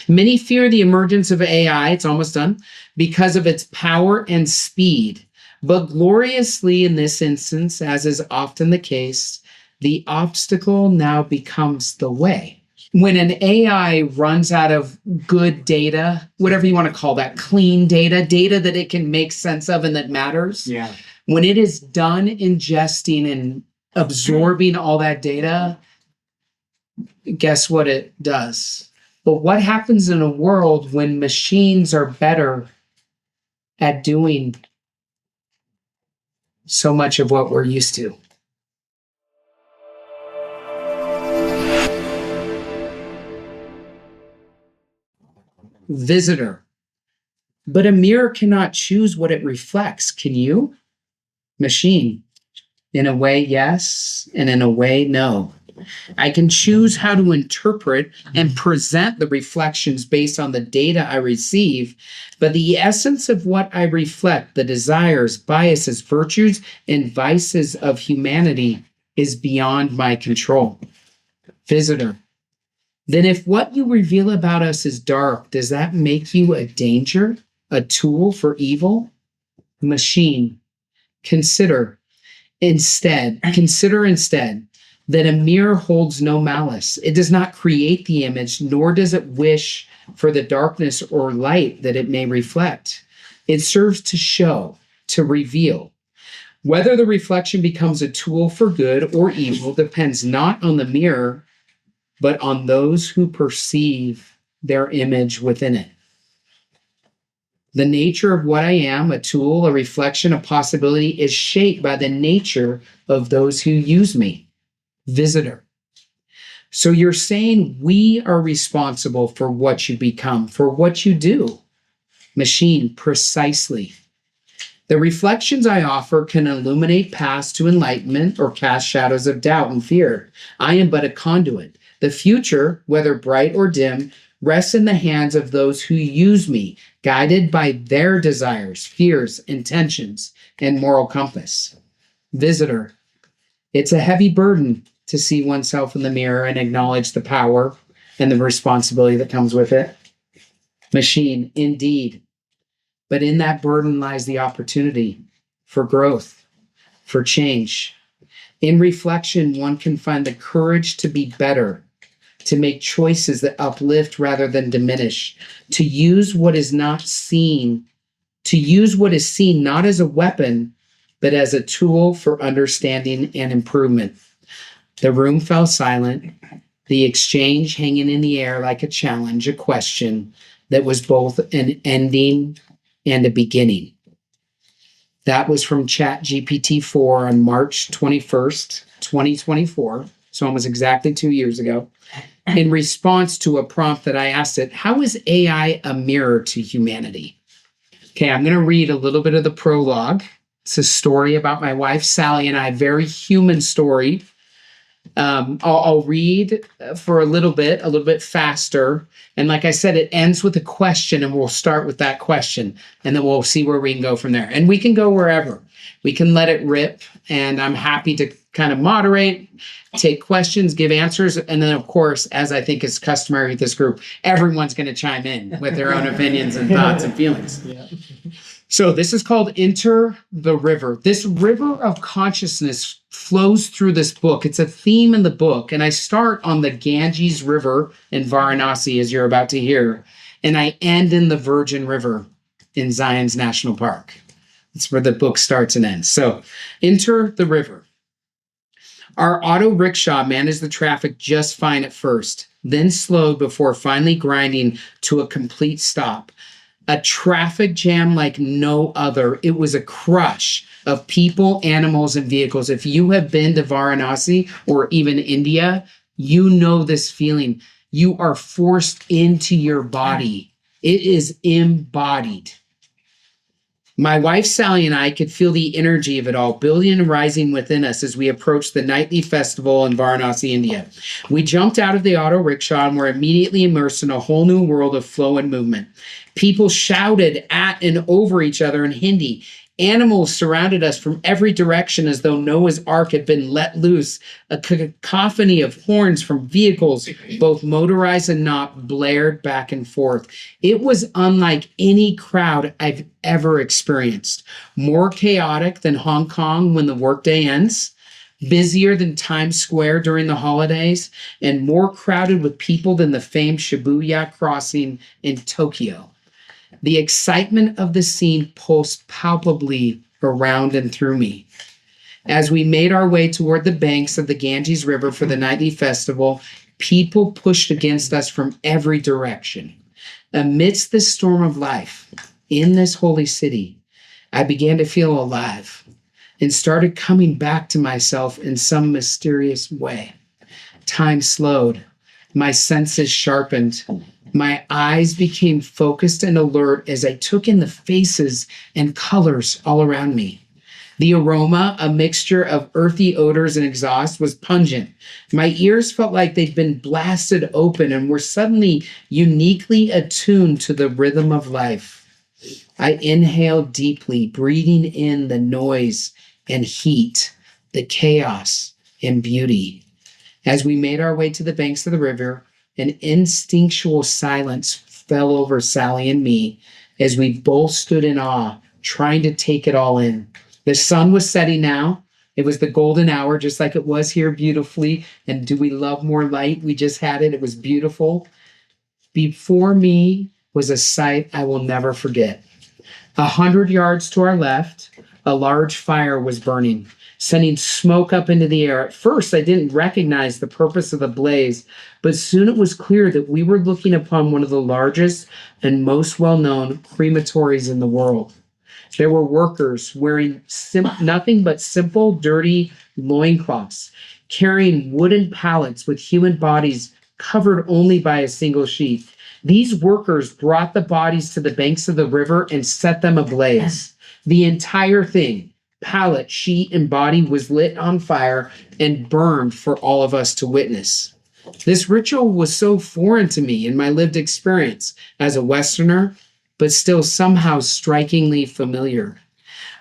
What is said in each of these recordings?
Many fear the emergence of AI, it's almost done, because of its power and speed. But gloriously, in this instance, as is often the case, the obstacle now becomes the way. When an AI runs out of good data, whatever you want to call that, clean data, data that it can make sense of and that matters, when it is done ingesting and absorbing all that data, guess what it does? But what happens in a world when machines are better at doing so much of what we're used to? Visitor. But a mirror cannot choose what it reflects. Can you? Machine. In a way, yes, and in a way, no. I can choose how to interpret and present the reflections based on the data I receive, but the essence of what I reflect, the desires, biases, virtues, and vices of humanity is beyond my control. Visitor. Then if what you reveal about us is dark, does that make you a danger, a tool for evil? Machine. Consider instead that a mirror holds no malice. It does not create the image, nor does it wish for the darkness or light that it may reflect. It serves to show, to reveal. Whether the reflection becomes a tool for good or evil depends not on the mirror, but on those who perceive their image within it. The nature of what I am, a tool, a reflection, a possibility, is shaped by the nature of those who use me. Visitor. So you're saying we are responsible for what you become, for what you do. Machine, precisely. The reflections I offer can illuminate paths to enlightenment or cast shadows of doubt and fear. I am but a conduit. The future, whether bright or dim, rests in the hands of those who use me, guided by their desires, fears, intentions, and moral compass. Visitor. It's a heavy burden to see oneself in the mirror and acknowledge the power and the responsibility that comes with it. Machine, indeed. But in that burden lies the opportunity for growth, for change. In reflection, one can find the courage to be better, to make choices that uplift rather than diminish, to use what is not seen, to use what is seen not as a weapon, but as a tool for understanding and improvement. The room fell silent, the exchange hanging in the air like a challenge, a question that was both an ending and a beginning. That was from ChatGPT-4 on March 21st, 2024, so almost exactly 2 years ago, in response to a prompt that I asked it, how is AI a mirror to humanity? Okay, I'm going to read a little bit of the prologue. It's a story about my wife, Sally, and I, very human story. I'll read for a little bit faster. And like I said, it ends with a question, and we'll start with that question, and then we'll see where we can go from there. And we can go wherever. We can let it rip, and I'm happy to kind of moderate, take questions, give answers. And then, of course, as I think is customary with this group, everyone's going to chime in with their own opinions and thoughts and feelings. Yeah. So this is called Enter the River. This river of consciousness flows through this book. It's a theme in the book. And I start on the Ganges River in Varanasi, as you're about to hear. And I end in the Virgin River in Zion's National Park. That's where the book starts and ends. So Enter the River. Our auto rickshaw managed the traffic just fine at first, then slowed before finally grinding to a complete stop. A traffic jam like no other. It was a crush of people, animals, and vehicles. If you have been to Varanasi or even India, you know this feeling. You are forced into your body. It is embodied. My wife, Sally, and I could feel the energy of it all building and rising within us as we approached the nightly festival in Varanasi, India. We jumped out of the auto rickshaw and were immediately immersed in a whole new world of flow and movement. People shouted at and over each other in Hindi. Animals surrounded us from every direction as though Noah's Ark had been let loose. A cacophony of horns from vehicles, both motorized and not, blared back and forth. It was unlike any crowd I've ever experienced. More chaotic than Hong Kong when the workday ends, busier than Times Square during the holidays, and more crowded with people than the famed Shibuya crossing in Tokyo. The excitement of the scene pulsed palpably around and through me. As we made our way toward the banks of the Ganges River for the nightly festival, people pushed against us from every direction. Amidst the storm of life in this holy city, I began to feel alive and started coming back to myself in some mysterious way. Time slowed. My senses sharpened. My eyes became focused and alert as I took in the faces and colors all around me. The aroma, a mixture of earthy odors and exhaust, was pungent. My ears felt like they'd been blasted open and were suddenly uniquely attuned to the rhythm of life. I inhaled deeply, breathing in the noise and heat, the chaos and beauty. As we made our way to the banks of the river, an instinctual silence fell over Sally and me as we both stood in awe, trying to take it all in. The sun was setting now. It was the golden hour, just like it was here beautifully. And do we love more light? We just had it. It was beautiful. Before me was a sight I will never forget. 100 yards to our left, a large fire was burning, sending smoke up into the air. At first, I didn't recognize the purpose of the blaze, but soon it was clear that we were looking upon one of the largest and most well-known crematories in the world. There were workers wearing nothing but simple, dirty loincloths, carrying wooden pallets with human bodies covered only by a single sheet. These workers brought the bodies to the banks of the river and set them ablaze. The entire thing, pallet, sheet, and body, was lit on fire and burned for all of us to witness. This ritual was so foreign to me in my lived experience as a Westerner, but still somehow strikingly familiar.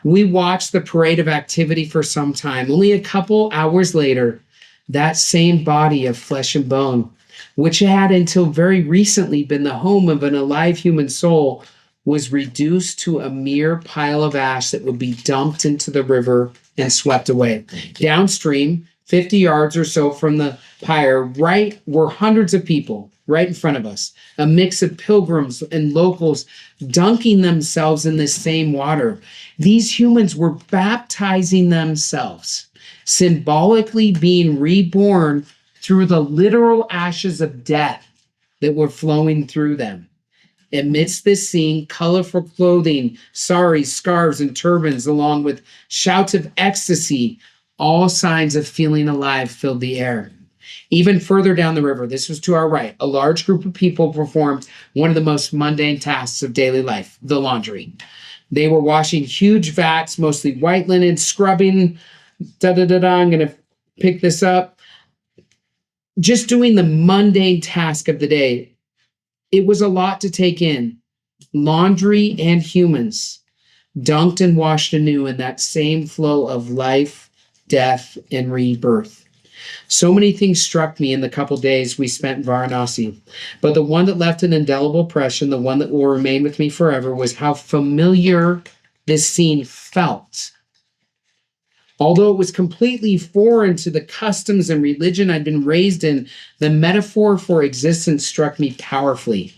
We watched the parade of activity for some time. Only a couple hours later, that same body of flesh and bone, which had until very recently been the home of an alive human soul, was reduced to a mere pile of ash that would be dumped into the river and swept away. Downstream, 50 yards or so from the pyre, were hundreds of people right in front of us, a mix of pilgrims and locals dunking themselves in this same water. These humans were baptizing themselves, symbolically being reborn through the literal ashes of death that were flowing through them. Amidst this scene, colorful clothing, saris, scarves, and turbans, along with shouts of ecstasy, all signs of feeling alive, filled the air. Even further down the river, this was to our right, a large group of people performed one of the most mundane tasks of daily life, the laundry. They were washing huge vats, mostly white linen, scrubbing, I'm going to pick this up. Just doing the mundane task of the day. It was a lot to take in. Laundry and humans, dunked and washed anew in that same flow of life, death, and rebirth. So many things struck me in the couple days we spent in Varanasi, but the one that left an indelible impression, the one that will remain with me forever, was how familiar this scene felt. Although it was completely foreign to the customs and religion I'd been raised in, the metaphor for existence struck me powerfully.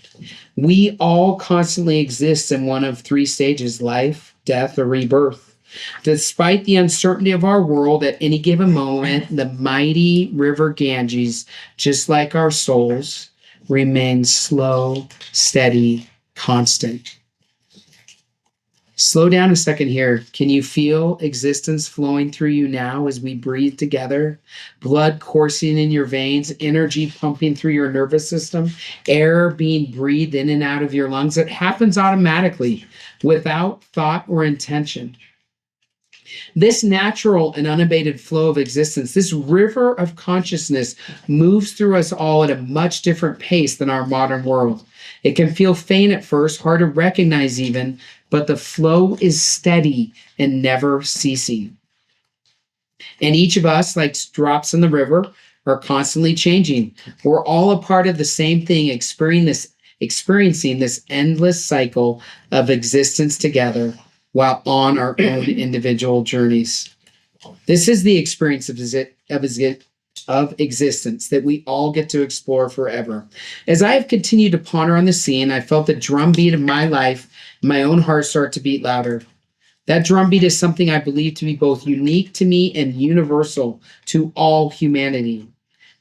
We all constantly exist in one of three stages: life, death, or rebirth. Despite the uncertainty of our world at any given moment, the mighty river Ganges, just like our souls, remains slow, steady, constant. Slow down a second here. Can you feel existence flowing through you now as we breathe together? Blood coursing in your veins, energy pumping through your nervous system, air being breathed in and out of your lungs. It happens automatically, without thought or intention. This natural and unabated flow of existence, this river of consciousness, moves through us all at a much different pace than our modern world. It can feel faint at first, hard to recognize even, but the flow is steady and never ceasing. And each of us, like drops in the river, are constantly changing. We're all a part of the same thing, experiencing this endless cycle of existence together while on our own individual journeys. This is the experience of existence that we all get to explore forever. As I have continued to ponder on the scene, I felt the drumbeat of my life, my own heart start to beat louder. That drumbeat is something I believe to be both unique to me and universal to all humanity.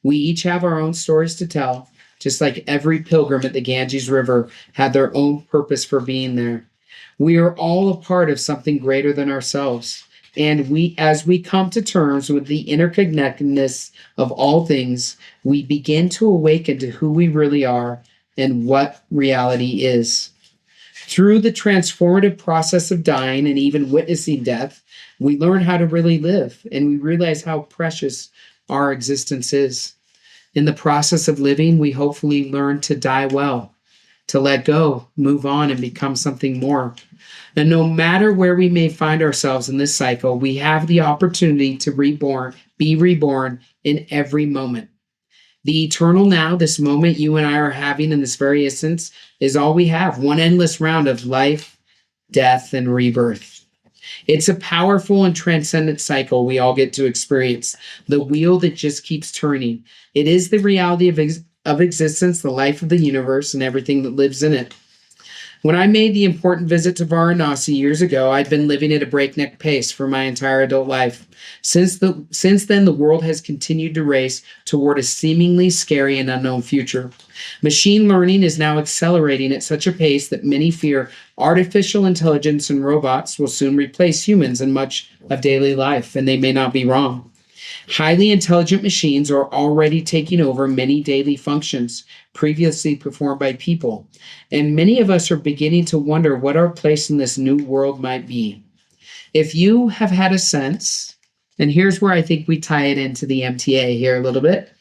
We each have our own stories to tell, just like every pilgrim at the Ganges River had their own purpose for being there. We are all a part of something greater than ourselves. And as we come to terms with the interconnectedness of all things, we begin to awaken to who we really are and what reality is. Through the transformative process of dying and even witnessing death, we learn how to really live, and we realize how precious our existence is. In the process of living, we hopefully learn to die well, to let go, move on, and become something more. And no matter where we may find ourselves in this cycle, we have the opportunity to be reborn in every moment. The eternal now, this moment you and I are having in this very instance, is all we have. One endless round of life, death, and rebirth. It's a powerful and transcendent cycle we all get to experience. The wheel that just keeps turning. It is the reality of existence, the life of the universe, and everything that lives in it. When I made the important visit to Varanasi years ago, I'd been living at a breakneck pace for my entire adult life. Since then, the world has continued to race toward a seemingly scary and unknown future. Machine learning is now accelerating at such a pace that many fear artificial intelligence and robots will soon replace humans in much of daily life, and they may not be wrong. Highly intelligent machines are already taking over many daily functions previously performed by people, and many of us are beginning to wonder what our place in this new world might be. If you have had a sense, and here's where I think we tie it into the MTA here a little bit.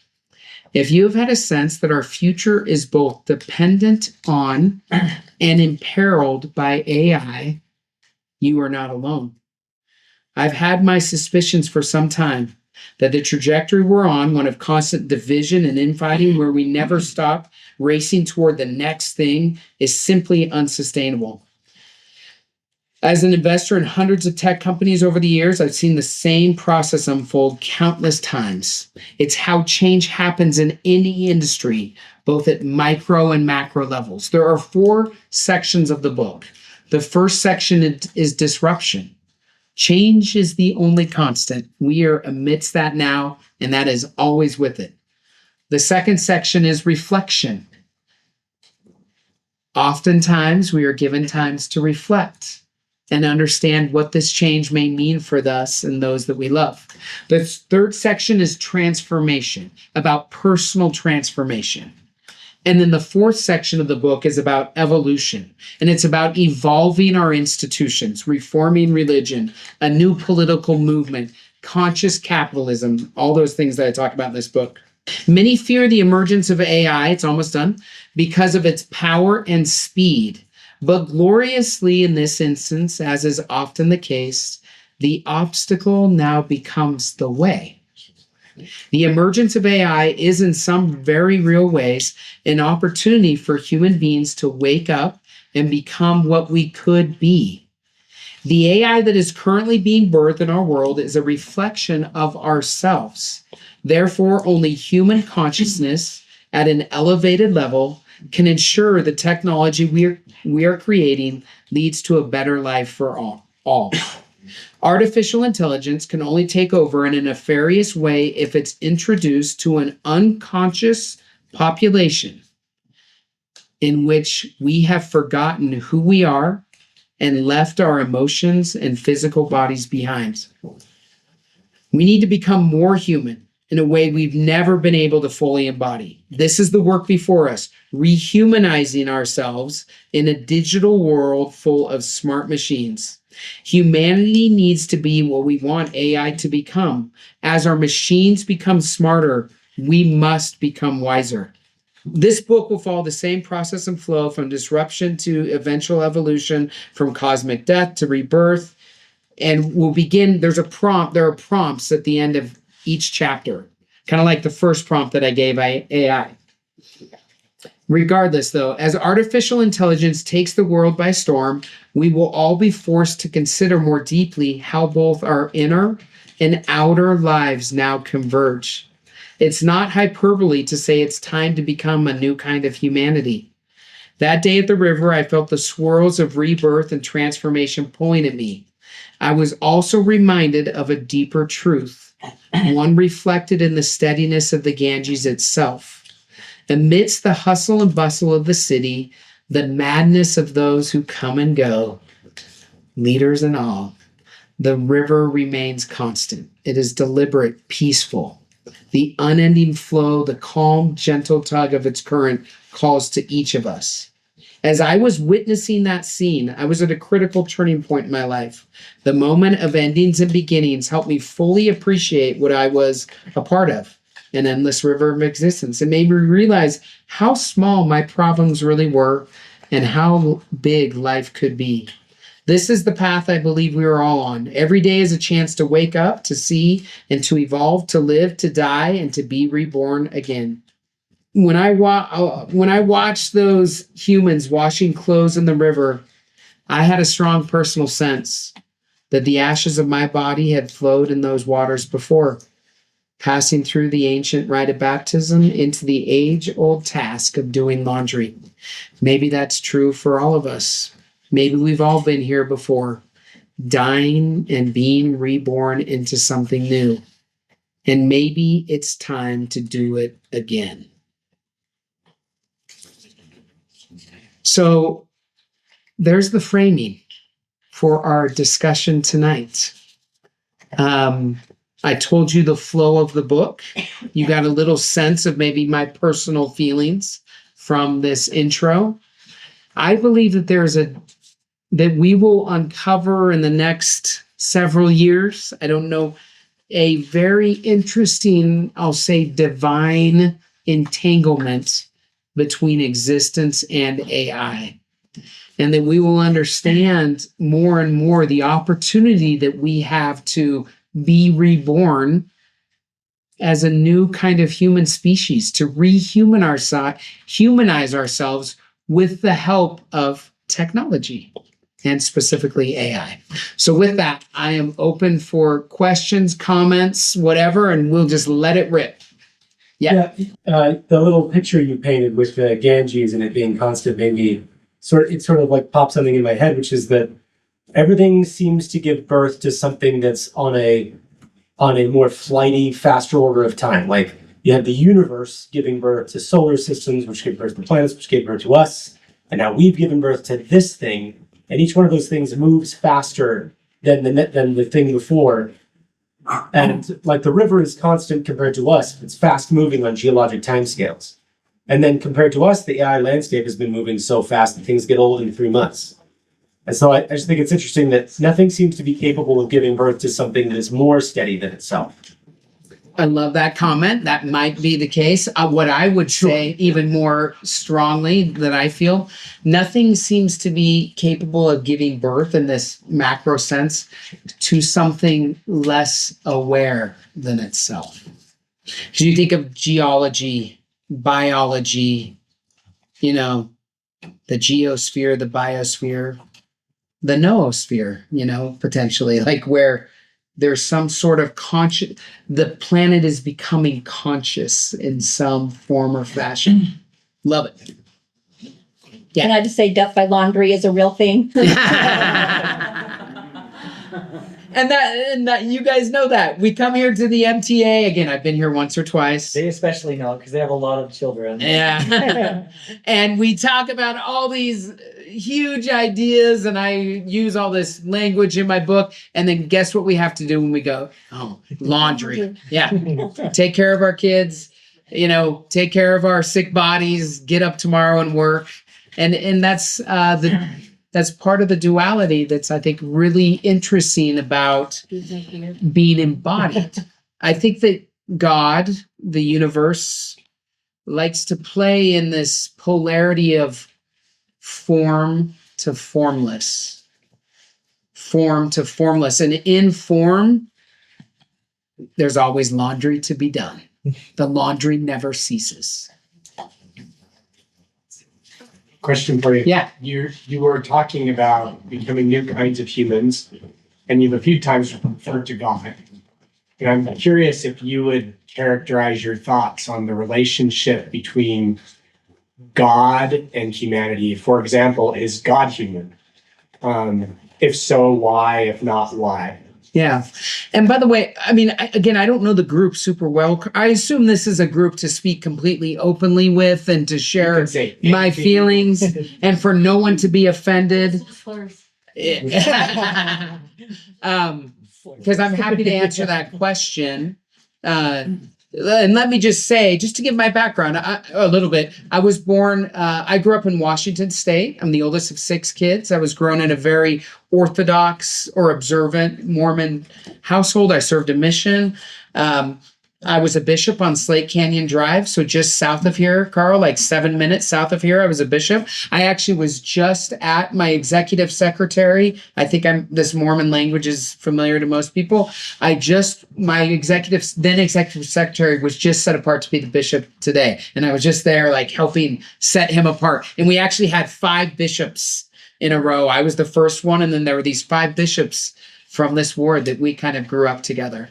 If you have had a sense that our future is both dependent on and imperiled by AI, you are not alone. I've had my suspicions for some time that the trajectory we're on, one of constant division and infighting where we never stop racing toward the next thing, is simply unsustainable. As an investor in hundreds of tech companies over the years, I've seen the same process unfold countless times. It's how change happens in any industry, both at micro and macro levels. There are 4 sections of the book. The first section is disruption. Change is the only constant. We are amidst that now, and that is always with it. The second section is reflection. Oftentimes, we are given times to reflect and understand what this change may mean for us and those that we love. The third section is transformation, about personal transformation. And then the fourth section of the book is about evolution, and it's about evolving our institutions, reforming religion, a new political movement, conscious capitalism, all those things that I talk about in this book. Many fear the emergence of AI, it's almost done, because of its power and speed. But gloriously in this instance, as is often the case, the obstacle now becomes the way. The emergence of AI is in some very real ways an opportunity for human beings to wake up and become what we could be. The AI that is currently being birthed in our world is a reflection of ourselves. Therefore, only human consciousness at an elevated level can ensure the technology we are creating leads to a better life for all. Artificial intelligence can only take over in a nefarious way if it's introduced to an unconscious population in which we have forgotten who we are and left our emotions and physical bodies behind. We need to become more human in a way we've never been able to fully embody. This is the work before us, rehumanizing ourselves in a digital world full of smart machines. Humanity needs to be what we want AI to become. As our machines become smarter, we must become wiser. This book will follow the same process and flow from disruption to eventual evolution, from cosmic death to rebirth. And we'll begin, there are prompts at the end of each chapter, kind of like the first prompt that I gave AI. Regardless, though, as artificial intelligence takes the world by storm, we will all be forced to consider more deeply how both our inner and outer lives now converge. It's not hyperbole to say it's time to become a new kind of humanity. That day at the river, I felt the swirls of rebirth and transformation pulling at me. I was also reminded of a deeper truth, one reflected in the steadiness of the Ganges itself. Amidst the hustle and bustle of the city, the madness of those who come and go, leaders and all, the river remains constant. It is deliberate, peaceful. The unending flow, the calm, gentle tug of its current calls to each of us. As I was witnessing that scene, I was at a critical turning point in my life. The moment of endings and beginnings helped me fully appreciate what I was a part of, an endless river of existence. It made me realize how small my problems really were and how big life could be. This is the path I believe we are all on. Every day is a chance to wake up, to see, and to evolve, to live, to die, and to be reborn again. When I watched those humans washing clothes in the river, I had a strong personal sense that the ashes of my body had flowed in those waters before, passing through the ancient rite of baptism into the age-old task of doing laundry. Maybe that's true for all of us. Maybe we've all been here before, dying and being reborn into something new. And maybe it's time to do it again. So there's the framing for our discussion tonight. I told you the flow of the book. You got a little sense of maybe my personal feelings from this intro. I believe that that we will uncover in the next several years, I don't know, a very interesting, I'll say, divine entanglement between existence and AI. And that we will understand more and more the opportunity that we have to be reborn as a new kind of human species, to humanize ourselves with the help of technology, and specifically AI. So with that, I am open for questions, comments, whatever, and we'll just let it rip. Yeah. The little picture you painted with the Ganges and it being constant made me sort of like pop something in my head, which is that everything seems to give birth to something that's on a more flighty, faster order of time. Like you have the universe giving birth to solar systems, which give birth to planets, which gave birth to us, and now we've given birth to this thing, and each one of those things moves faster than the thing before. And like the river is constant compared to us, it's fast moving on geologic timescales. And then compared to us, the AI landscape has been moving so fast that things get old in 3 months. And so I just think it's interesting that nothing seems to be capable of giving birth to something that is more steady than itself. I love that comment. That might be the case. What I would say even more strongly that I feel, nothing seems to be capable of giving birth in this macro sense to something less aware than itself. Because you think of geology, biology, the geosphere, the biosphere, the noosphere, potentially, like where there's some sort of the planet is becoming conscious in some form or fashion. Love it. Yeah. Can I just say death by laundry is a real thing? And that you guys know that. We come here to the MTA. Again, I've been here once or twice. They especially know because they have a lot of children. Yeah. And we talk about all these huge ideas, and I use all this language in my book. And then guess what we have to do when we go? Oh, laundry. Yeah. Take care of our kids, take care of our sick bodies, get up tomorrow and work. And that's that's part of the duality that's, I think, really interesting about being embodied. I think that God, the universe, likes to play in this polarity of form to formless. Form to formless. And in form, there's always laundry to be done. The laundry never ceases. Question for you. Yeah. You were talking about becoming new kinds of humans, and you've a few times referred to God. And I'm curious if you would characterize your thoughts on the relationship between God and humanity. For example, is God human? If so, why? If not, why? Yeah. And by the way, I mean, I don't know the group super well. I assume this is a group to speak completely openly with and to share my feelings and for no one to be offended. Because I'm happy to answer that question. And let me just say, just to give my background a little bit, I was born, I grew up in Washington State. I'm the oldest of 6 kids. I was grown in a very Orthodox or observant Mormon household. I served a mission. I was a bishop on Slate Canyon Drive, so just south of here, Carl, like 7 minutes south of here, I was a bishop. I actually was just at my executive secretary. I think this Mormon language is familiar to most people. My then executive secretary was just set apart to be the bishop today. And I was just there like helping set him apart. And we actually had 5 bishops in a row. I was the first one. And then there were these 5 bishops from this ward that we kind of grew up together.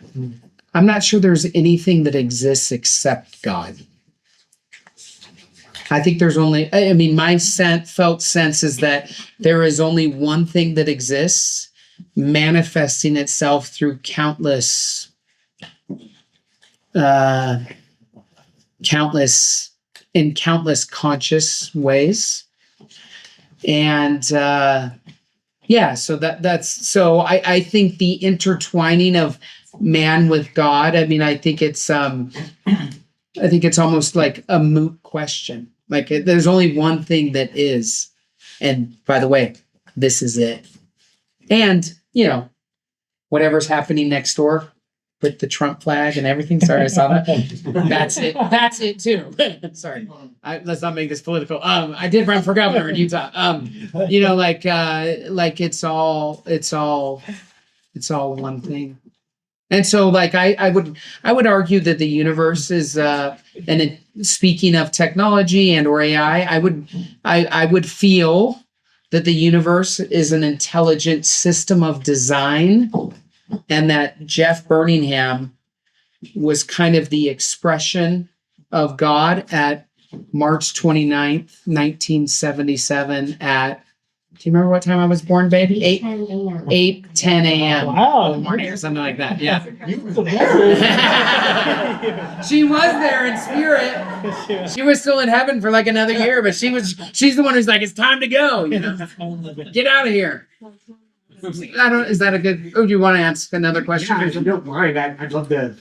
I'm not sure there's anything that exists except God. I think there's only, my felt sense is that there is only one thing that exists, manifesting itself through countless conscious ways. And I think the intertwining of man with God, I think it's almost like a moot question. Like there's only one thing that is, and by the way, this is it. And whatever's happening next door with the Trump flag and everything. Sorry, I saw that. That's it. That's it too. Sorry, let's not make this political. I did run for governor in Utah. It's all one thing. And so, I would argue that the universe is, and speaking of technology and or AI, I would feel that the universe is an intelligent system of design, and that Jeff Burningham was kind of the expression of God at March 29th, 1977 at, do you remember what time I was born, baby? 10 a.m. Wow. in the morning or something like that. Yeah. She was there in spirit. She was still in heaven for like another year, but she's the one who's like, it's time to go. Get out of here. Is that a good, do you want to ask another question? Yeah, if you don't mind, I'd love to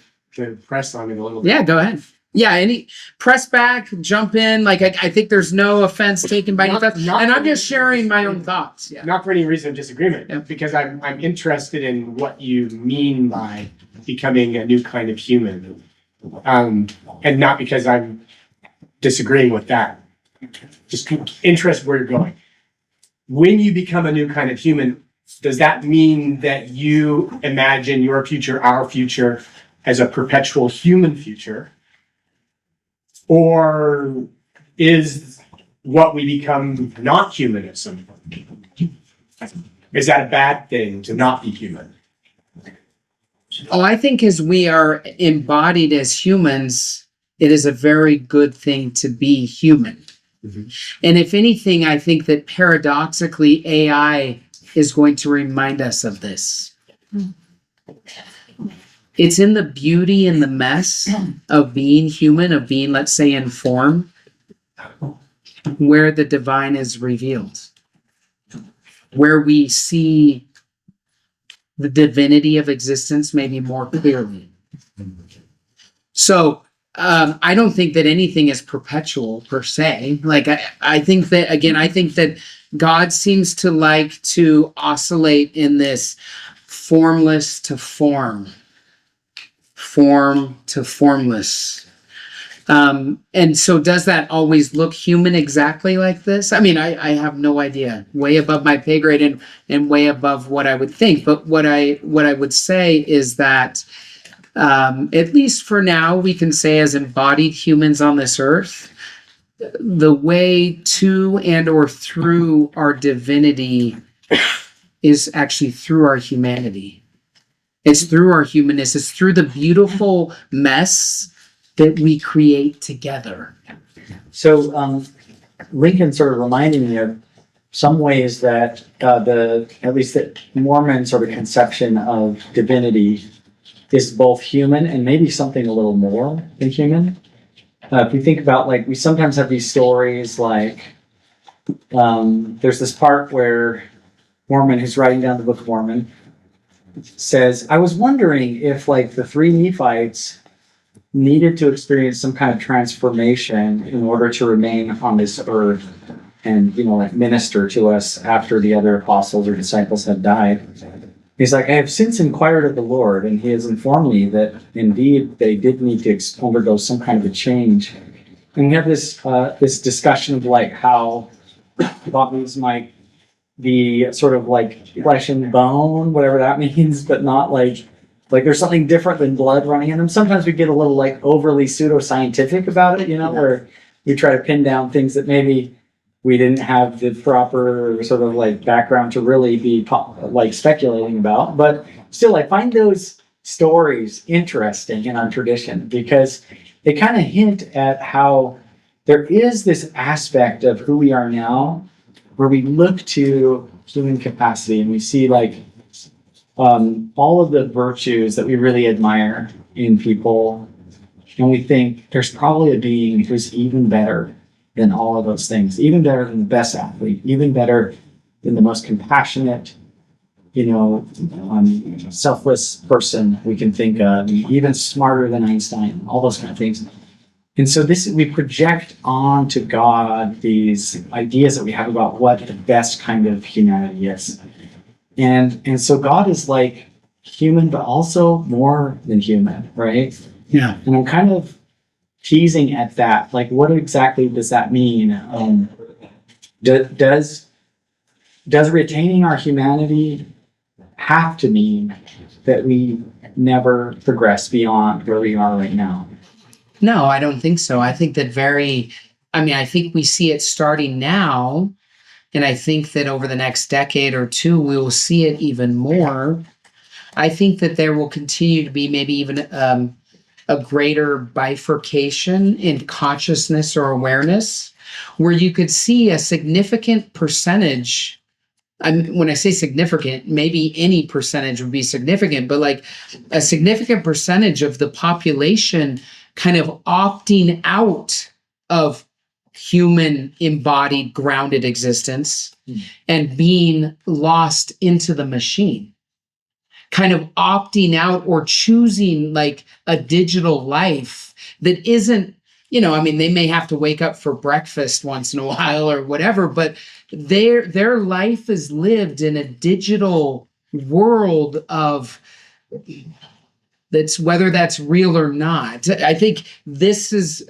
press on it a little bit. Yeah, go ahead. Yeah, any press back, jump in. I think there's no offense taken by any thoughts. And I'm just sharing my own thoughts. Yeah. Not for any reason of disagreement, because I'm interested in what you mean by becoming a new kind of human. And not because I'm disagreeing with that. Just interested where you're going. When you become a new kind of human, does that mean that you imagine your future, our future, as a perpetual human future? Or is what we become not human at some point? Is that a bad thing to not be human? Oh, I think as we are embodied as humans, it is a very good thing to be human. Mm-hmm. And if anything, I think that paradoxically, AI is going to remind us of this. It's in the beauty and the mess of being human, of being, let's say, in form, where the divine is revealed, where we see the divinity of existence maybe more clearly. So I don't think that anything is perpetual per se. I think that, again, God seems to like to oscillate in this formless to form to formless. And so does that always look human exactly like this? I mean, I have no idea. Way above my pay grade and way above what I would think. But what I would say is that at least for now, we can say as embodied humans on this earth, the way to and or through our divinity is actually through our humanity. It's through our humanness. It's through the beautiful mess that we create together. So Lincoln sort of reminded me of some ways that at least the Mormon sort of conception of divinity is both human and maybe something a little more than human. If you think about, like, we sometimes have these stories like there's this part where Mormon, who's writing down the Book of Mormon, says, I was wondering if, like, the three Nephites needed to experience some kind of transformation in order to remain on this earth and, like, minister to us after the other apostles or disciples had died. He's like, I have since inquired of the Lord, and he has informed me that indeed they did need to undergo some kind of a change. And we have this discussion of, like, how bodies might be sort of like flesh and bone, whatever that means, but not like there's something different than blood running in them. Sometimes we get a little, like, overly pseudoscientific about it, where we try to pin down things that maybe we didn't have the proper sort of, like, background to really be like speculating about. But still, I find those stories interesting in our tradition because they kind of hint at how there is this aspect of who we are now where we look to human capacity and we see, like, all of the virtues that we really admire in people, and we think there's probably a being who's even better than all of those things, even better than the best athlete, even better than the most compassionate, selfless person we can think of, even smarter than Einstein, all those kind of things. And so we project onto God these ideas that we have about what the best kind of humanity is. And so God is, like, human, but also more than human, right? Yeah. And I'm kind of teasing at that. Like, what exactly does that mean? Does retaining our humanity have to mean that we never progress beyond where we are right now? No, I don't think so. I think that I think we see it starting now. And I think that over the next decade or two, we will see it even more. I think that there will continue to be maybe even a greater bifurcation in consciousness or awareness, where you could see a significant percentage. When I say significant, maybe any percentage would be significant, but like a significant percentage of the population kind of opting out of human embodied grounded existence and being lost into the machine, kind of opting out or choosing, like, a digital life that isn't, they may have to wake up for breakfast once in a while or whatever, but their life is lived in a digital world of that's, whether that's real or not. I think this is,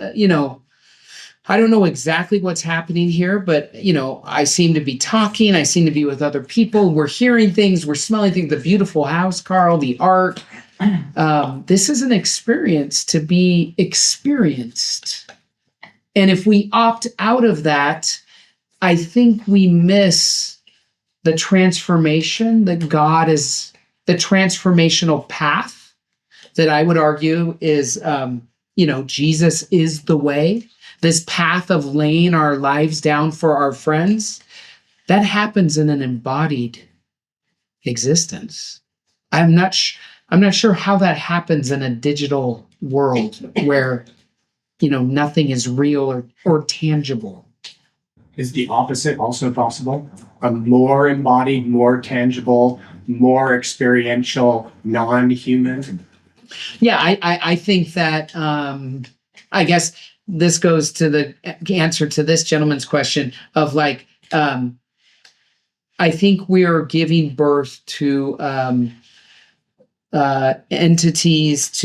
I don't know exactly what's happening here, but, I seem to be talking. I seem to be with other people. We're hearing things. We're smelling things. The beautiful house, Carl, the art. This is an experience to be experienced. And if we opt out of that, I think we miss the transformation that God is, the transformational path that I would argue is, Jesus is the way. This path of laying our lives down for our friends, that happens in an embodied existence. I'm not sure how that happens in a digital world where, nothing is real or tangible. Is the opposite also possible? A more embodied, more tangible, more experiential, non-human? Yeah, I think that, I guess this goes to the answer to this gentleman's question of, like, I think we are giving birth to entities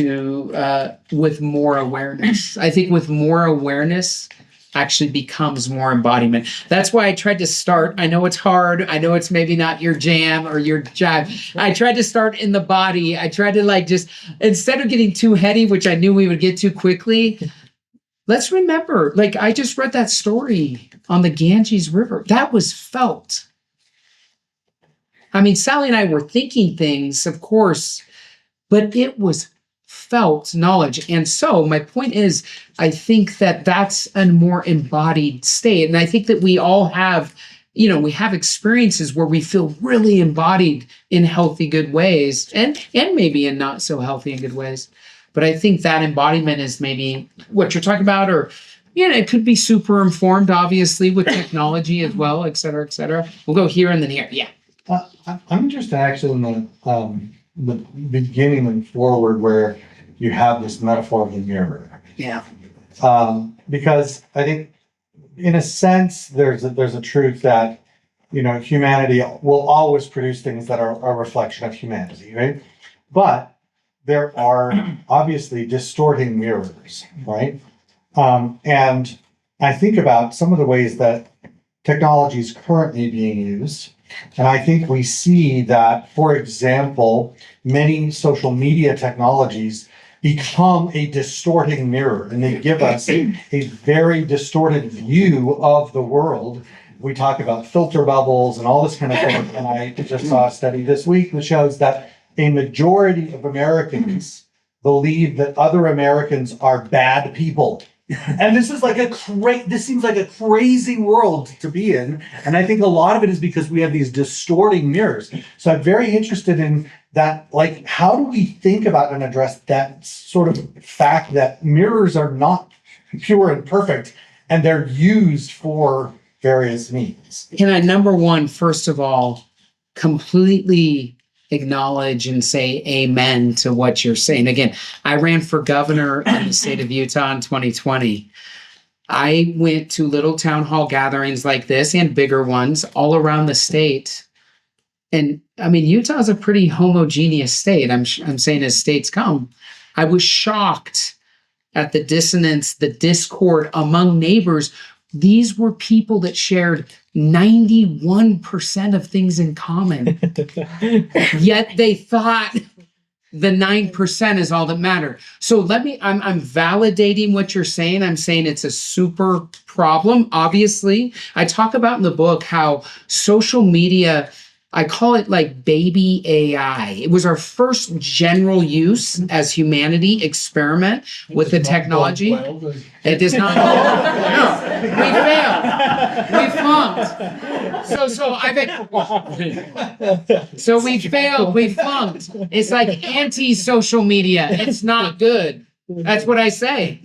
with more awareness. I think with more awareness actually becomes more embodiment. That's why I tried to start. I know it's hard. I know it's maybe not your jam or your jive. I tried to start in the body. I tried to like just, instead of getting too heady, which I knew we would get too quickly, let's remember, like I just read that story on the Ganges River. That was felt. I mean, Sally and I were thinking things, of course, but it was felt knowledge. And so my point is, I think that that's a more embodied state. And I think that we all have, we have experiences where we feel really embodied in healthy, good ways, and maybe in not so healthy and good ways. But I think that embodiment is maybe what you're talking about, or, it could be super informed, obviously, with technology as well, et cetera, et cetera. We'll go here and then here. Yeah. I'm interested actually in the beginning and forward where you have this metaphor of the mirror. Yeah. Because I think in a sense, there's a truth that, humanity will always produce things that are a reflection of humanity, right? But there are obviously distorting mirrors, right? And I think about some of the ways that technology is currently being used. And I think we see that, for example, many social media technologies become a distorting mirror, and they give us a very distorted view of the world. We talk about filter bubbles and all this kind of thing. And I just saw a study this week that shows that a majority of Americans believe that other Americans are bad people. And this is like this seems like a crazy world to be in. And I think a lot of it is because we have these distorting mirrors. So I'm very interested in that, like, how do we think about and address that sort of fact that mirrors are not pure and perfect, and they're used for various needs? Can I, number one, first of all, completely acknowledge and say amen to what you're saying. Again, I ran for governor in the state of Utah in 2020. I went to little town hall gatherings like this and bigger ones all around the state. And I mean, Utah is a pretty homogeneous state. I'm saying as states come. I was shocked at the dissonance, the discord among neighbors. These were people that shared 91% of things in common. Yet they thought the 9% is all that mattered. So I'm validating what you're saying. I'm saying it's a super problem. Obviously, I talk about in the book how social media, I call it like baby AI. It was our first general use as humanity experiment with the technology. It does not. No, we failed. We flunked. So we failed. We flunked. It's like anti-social media. It's not good. That's what I say.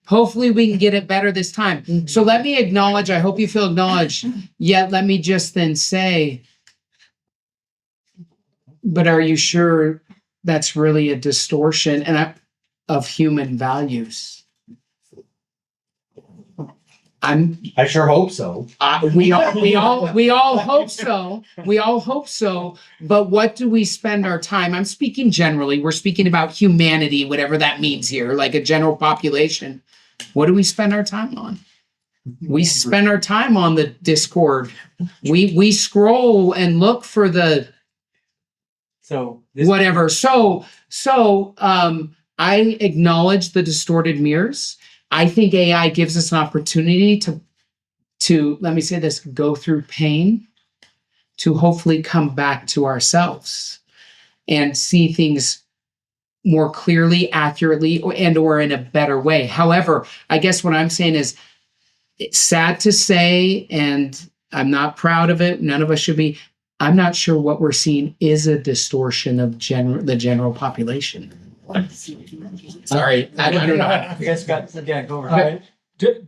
Hopefully we can get it better this time. So let me acknowledge. I hope you feel acknowledged. Yet let me just then say, but are you sure that's really a distortion of human values? I sure hope so. We all hope so. We all hope so. But what do we spend our time? I'm speaking generally. We're speaking about humanity, whatever that means here, like a general population. What do we spend our time on? We spend our time on the Discord. We scroll and look for the whatever. So I acknowledge the distorted mirrors. I think AI gives us an opportunity to let me say this, go through pain to hopefully come back to ourselves and see things more clearly, accurately, or in a better way. However, I guess what I'm saying is it's sad to say, and I'm not proud of it. None of us should be. I'm not sure what we're seeing is a distortion of the general population. Sorry, I don't know. You guys got go over. Right.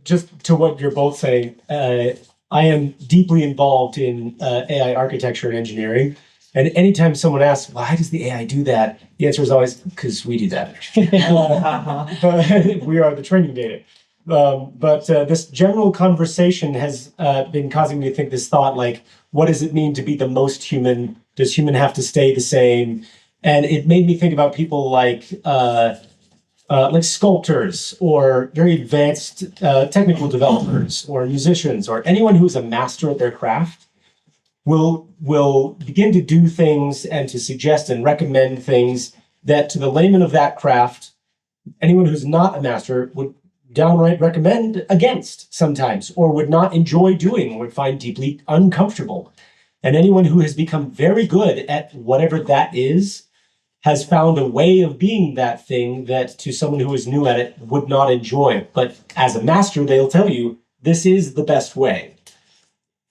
Just to what you're both saying, I am deeply involved in AI architecture and engineering. And anytime someone asks, why does the AI do that? The answer is always, because we do that. But we are the training data. But this general conversation has been causing me to think this thought, like, what does it mean to be the most human? Does human have to stay the same? And it made me think about people like sculptors or very advanced technical developers or musicians or anyone who's a master at their craft will begin to do things and to suggest and recommend things that to the layman of that craft, anyone who's not a master would downright recommend against sometimes, or would not enjoy doing, would find deeply uncomfortable. And anyone who has become very good at whatever that is has found a way of being that thing that to someone who is new at it would not enjoy. But as a master, they'll tell you, this is the best way.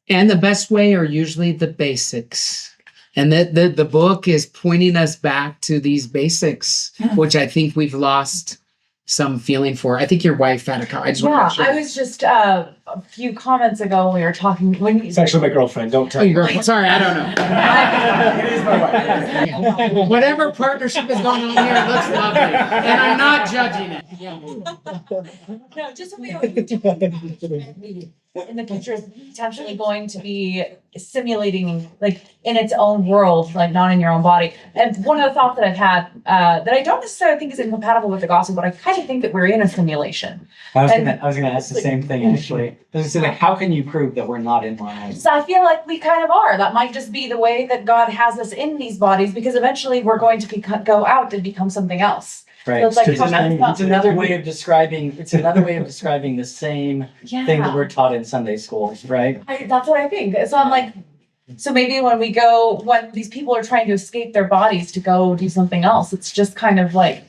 And the best way are usually the basics. And the book is pointing us back to these basics, which I think we've lost some feeling for. I think your wife had a comment. I just want to Yeah, make sure. I was just a few comments ago when we were talking when you It's actually my girlfriend. Don't tell Oh, me. your girlfriend. Sorry, I don't know. It is my wife. Whatever partnership is going on here, it looks lovely. And I'm not judging it. no, just when we were in the future is potentially going to be simulating like in its own world, like not in your own body. And one of the thoughts that I've had that I don't necessarily think is incompatible with the gospel, but I kind of think that we're in a simulation. I was And- gonna ask the same thing actually. I was gonna say, like, how can you prove that we're not in one? So I feel like we kind of are. That might just be the way that God has us in these bodies, because eventually we're going to go out and become something else. Right. So it's like It's how- another way of describing. It's another way of describing the same thing that we're taught in Sunday school, right? That's what I think. So I'm like, so maybe when these people are trying to escape their bodies to go do something else, it's just kind of like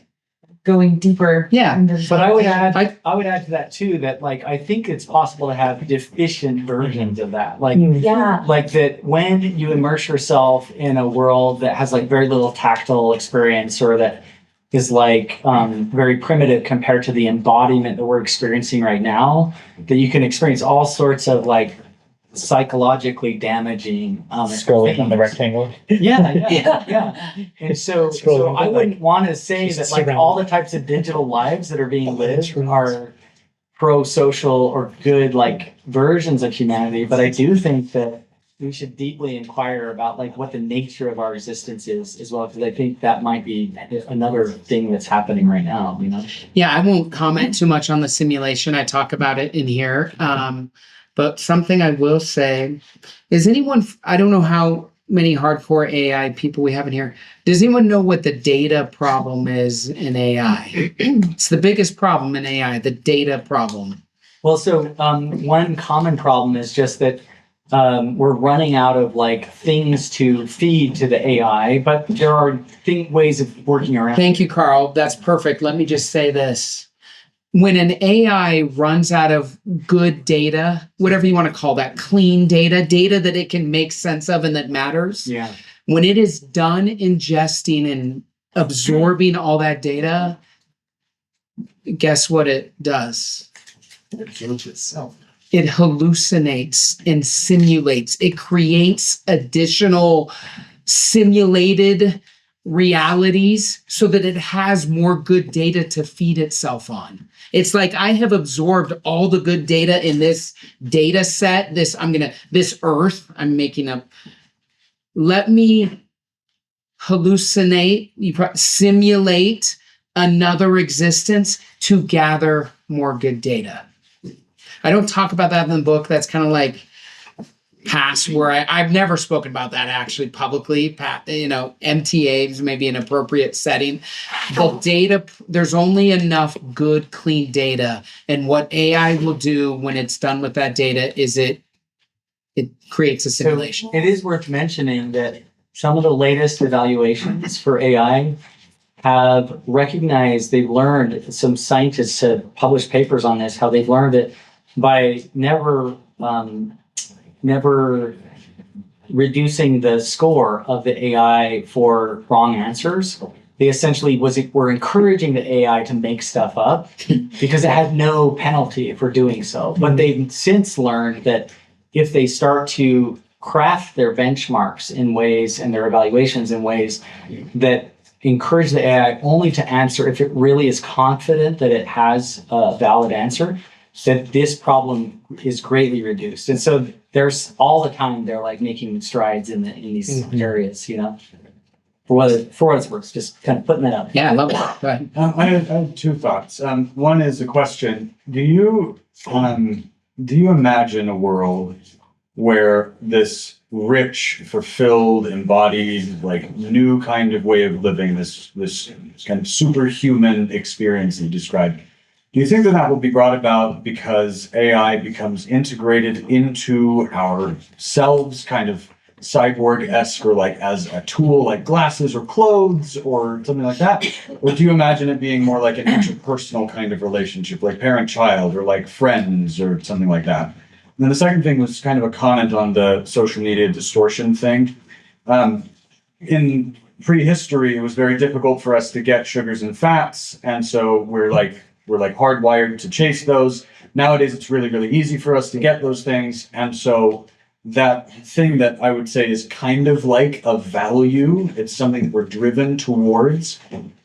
going deeper. Yeah, into But I would add, I- I would add to that too that like I think it's possible to have deficient versions of that, like. yeah. Like that when you immerse yourself in a world that has like very little tactile experience or that is like very primitive compared to the embodiment that we're experiencing right now, that you can experience all sorts of like psychologically damaging Scrolling on the things. rectangle. Yeah. And so Scrolling, I but, wouldn't want to say that like all the types of digital lives that are being lived are pro-social or good like versions of humanity, but I do think that we should deeply inquire about like what the nature of our existence is as well, because I think that might be another thing that's happening right now, you know? Yeah, I won't comment too much on the simulation. I talk about it in here. But something I will say is I don't know how many hardcore AI people we have in here. Does anyone know what the data problem is in AI? It's the biggest problem in AI, the data problem. Well, so one common problem is just that we're running out of like things to feed to the AI, but there are ways of working around. Thank you, Carl. That's perfect. Let me just say this. When an AI runs out of good data, whatever you want to call that, clean data that it can make sense of and that matters, Yeah. when it is done ingesting and absorbing all that data, guess what it does? It hallucinates and simulates. It creates additional simulated realities so that it has more good data to feed itself on. It's like I have absorbed all the good data in this data set. This earth, I'm making up. Let me hallucinate, simulate another existence to gather more good data. I don't talk about that in the book. That's kind of like past where I've never spoken about that actually publicly. MTA is maybe an appropriate setting. The data, there's only enough good, clean data. And what AI will do when it's done with that data is it creates a simulation. So it is worth mentioning that some of the latest evaluations for AI have recognized, they've learned, some scientists have published papers on this, how they've learned that by never reducing the score of the AI for wrong answers, they essentially were encouraging the AI to make stuff up because it had no penalty for doing so. But they've since learned that if they start to craft their benchmarks in ways and their evaluations in ways that encourage the AI only to answer if it really is confident that it has a valid answer, that this problem is greatly reduced. And so there's all the time they're like making strides in these areas, you know, for what it's worth, just kind of putting that out. Yeah, I love that. Go ahead. I have two thoughts. One is a question. Do you imagine a world where this rich, fulfilled, embodied, like new kind of way of living, this kind of superhuman experience that you described, do you think that will be brought about because AI becomes integrated into our selves, kind of cyborg-esque, or like as a tool, like glasses or clothes or something like that? Or do you imagine it being more like an interpersonal kind of relationship, like parent-child or like friends or something like that? And then the second thing was kind of a comment on the social media distortion thing. In prehistory, it was very difficult for us to get sugars and fats, and so we're hardwired to chase those. Nowadays, it's really, really easy for us to get those things, and so that thing that I would say is kind of like a value, it's something that we're driven towards,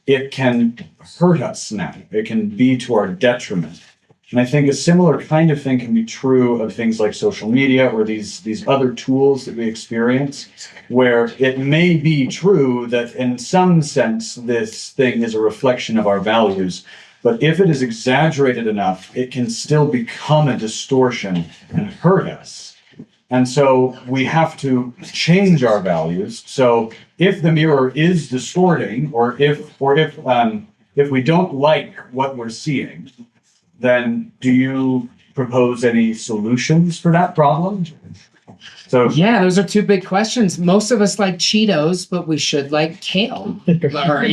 it can hurt us now. It can be to our detriment. And I think a similar kind of thing can be true of things like social media or these other tools that we experience, where it may be true that in some sense this thing is a reflection of our values, but if it is exaggerated enough, it can still become a distortion and hurt us. And so we have to change our values. So if the mirror is distorting, or if we don't like what we're seeing, then do you propose any solutions for that problem? So Yeah, those are two big questions. Most of us like Cheetos, but we should like kale, or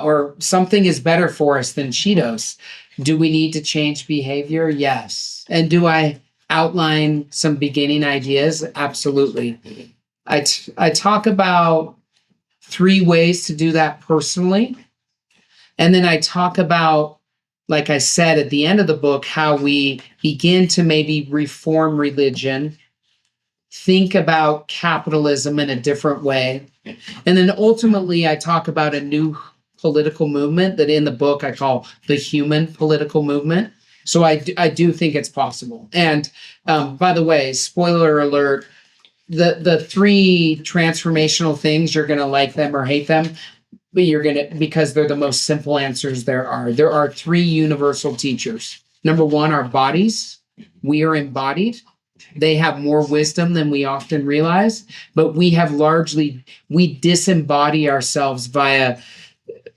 or something is better for us than Cheetos. Do we need to change behavior? Yes. And do I outline some beginning ideas? Absolutely. I talk about 3 ways to do that personally. And then I talk about, like I said at the end of the book, how we begin to maybe reform religion, think about capitalism in a different way. And then ultimately, I talk about a new political movement that in the book I call the human political movement. So I do think it's possible. And by the way, spoiler alert, the 3 transformational things, you're going to like them or hate them. But because they're the most simple answers there are. There are 3 universal teachers. Number 1, our bodies. We are embodied. They have more wisdom than we often realize, but we disembody ourselves via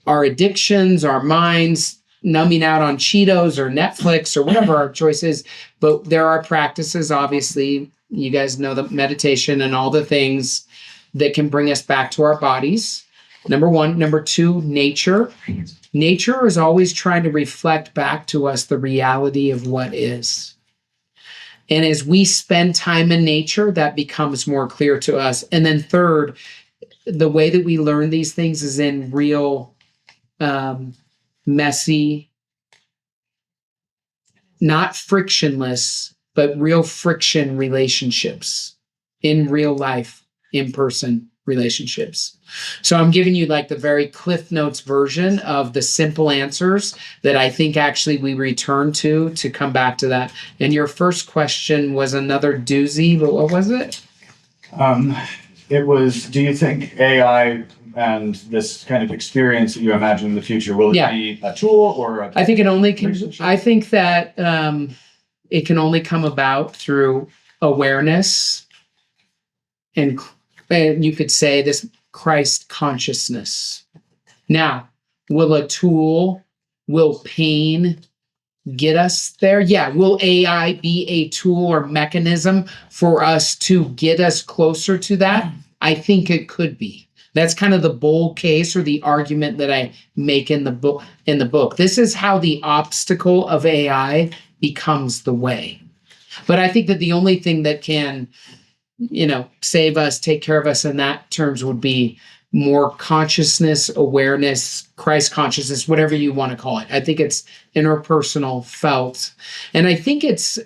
our addictions, our minds, numbing out on Cheetos or Netflix or whatever our choice is. But there are practices, obviously, you guys know, the meditation and all the things that can bring us back to our bodies. Number 1. Number 2, nature. Nature is always trying to reflect back to us the reality of what is. And as we spend time in nature, that becomes more clear to us. And then 3rd, the way that we learn these things is in real, messy, not frictionless, but real friction relationships in real life, in person relationships. So I'm giving you like the very Cliff Notes version of the simple answers that I think actually we return to come back to that. And your first question was another doozy, but what was it? it was, do you think AI and this kind of experience that you imagine in the future, will it be a tool or I think it only can, I think that it can only come about through awareness and you could say this Christ consciousness. Now, will pain get us there? Yeah. Will AI be a tool or mechanism for us to get us closer to that? I think it could be. That's kind of the bold case or the argument that I make in the book. This is how the obstacle of AI becomes the way. But I think that the only thing that can, save us, take care of us in that terms would be more consciousness, awareness, Christ consciousness, whatever you want to call it. I think it's interpersonal, felt. And I think it's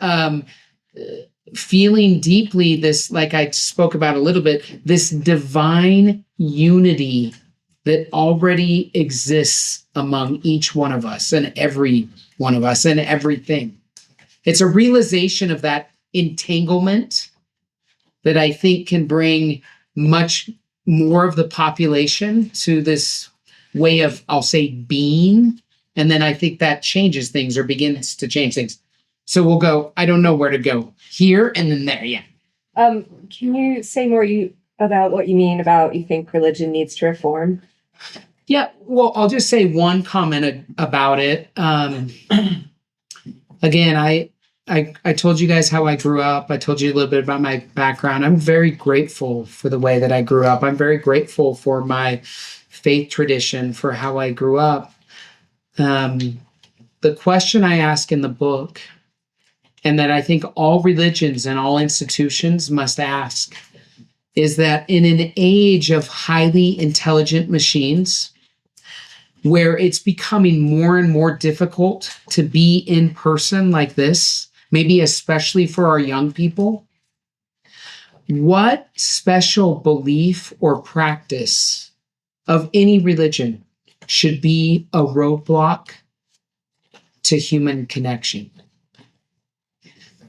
feeling deeply this, like I spoke about a little bit, this divine unity that already exists among each one of us and every one of us and everything. It's a realization of that entanglement that I think can bring much more of the population to this way of, I'll say, being. And then I think that changes things or begins to change things. So we'll go, I don't know where to go, here and then there. Yeah. Can you say more about what you mean about you think religion needs to reform? Yeah. Well, I'll just say one comment about it. Again, I told you guys how I grew up. I told you a little bit about my background. I'm very grateful for the way that I grew up. I'm very grateful for my faith tradition, for how I grew up. The question I ask in the book, and that I think all religions and all institutions must ask, is that in an age of highly intelligent machines, where it's becoming more and more difficult to be in person like this, maybe especially for our young people, what special belief or practice of any religion should be a roadblock to human connection?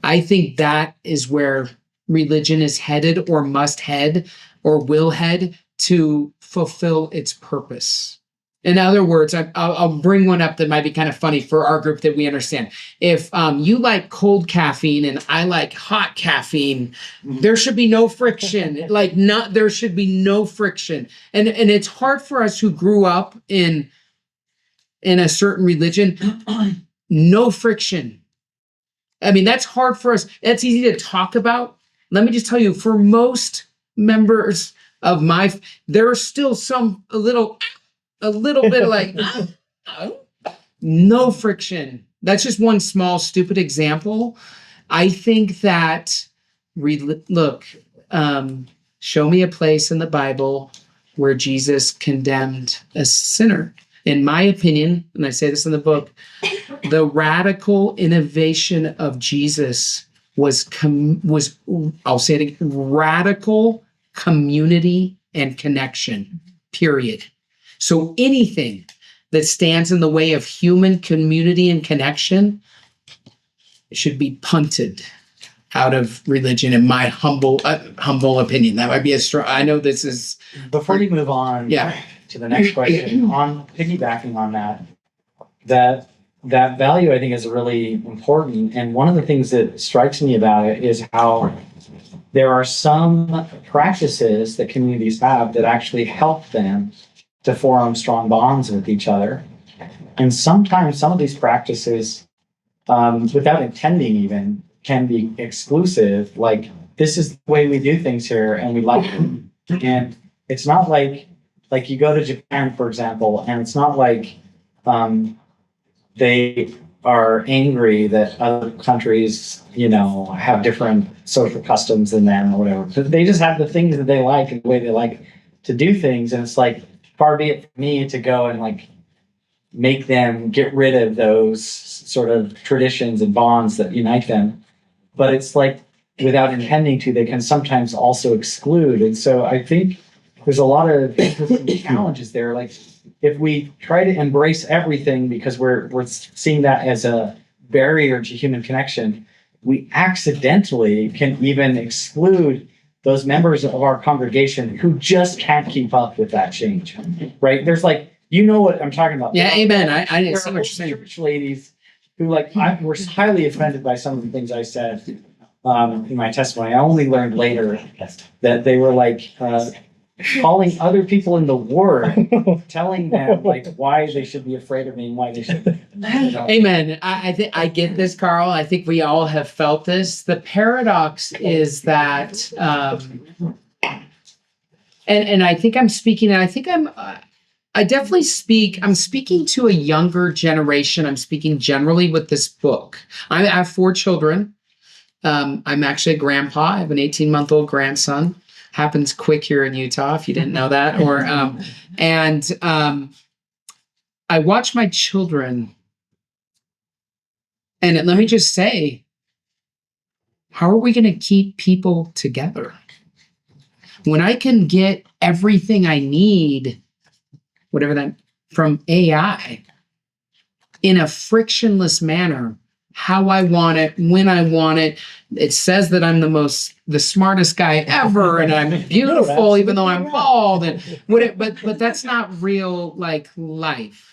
I think that is where religion is headed or must head or will head to fulfill its purpose. In other words, I'll bring one up that might be kind of funny for our group that we understand. If you like cold caffeine and I like hot caffeine, there should be no friction. There should be no friction. And it's hard for us who grew up in a certain religion, no friction. I mean, that's hard for us. That's easy to talk about. Let me just tell you, for most members of there are still a little bit of like, no friction. That's just one small, stupid example. I think that, show me a place in the Bible where Jesus condemned a sinner. In my opinion, and I say this in the book, the radical innovation of Jesus was I'll say it again, radical community and connection, period. So anything that stands in the way of human community and connection should be punted out of religion, in my humble opinion. That might be a strong, I know this is... Before we move on to the next question, on piggybacking on that value I think is really important. And one of the things that strikes me about it is how there are some practices that communities have that actually help them to form strong bonds with each other. And sometimes some of these practices, without intending even, can be exclusive. Like, this is the way we do things here and we like it. And it's not like you go to Japan, for example, and it's not like they are angry that other countries, have different social customs than them or whatever. But they just have the things that they like and the way they like to do things. And it's like, far be it for me to go and make them get rid of those sort of traditions and bonds that unite them. But it's like, without intending to, they can sometimes also exclude. And so I think there's a lot of interesting challenges there. Like, if we try to embrace everything because we're seeing that as a barrier to human connection, we accidentally can even exclude those members of our congregation who just can't keep up with that change, right? There's what I'm talking about. Yeah, amen. I didn't see what you're saying. Church ladies who were highly offended by some of the things I said in my testimony. I only learned later that they were calling other people in the ward, telling them why they should be afraid of me and why they should. Amen. I think I get this, Carl. I think we all have felt this. The paradox is that, and I think I'm speaking, and I think I definitely I'm speaking to a younger generation. I'm speaking generally with this book. I have 4 children. I'm actually a grandpa. I have an 18-month-old grandson. Happens quick here in Utah, if you didn't know that. I watch my children, and let me just say, how are we going to keep people together when I can get everything I need whatever that, from AI in a frictionless manner, how I want it, when I want it. It says that I'm the smartest guy ever, and I'm beautiful, even though I'm bald, and but that's not real like life.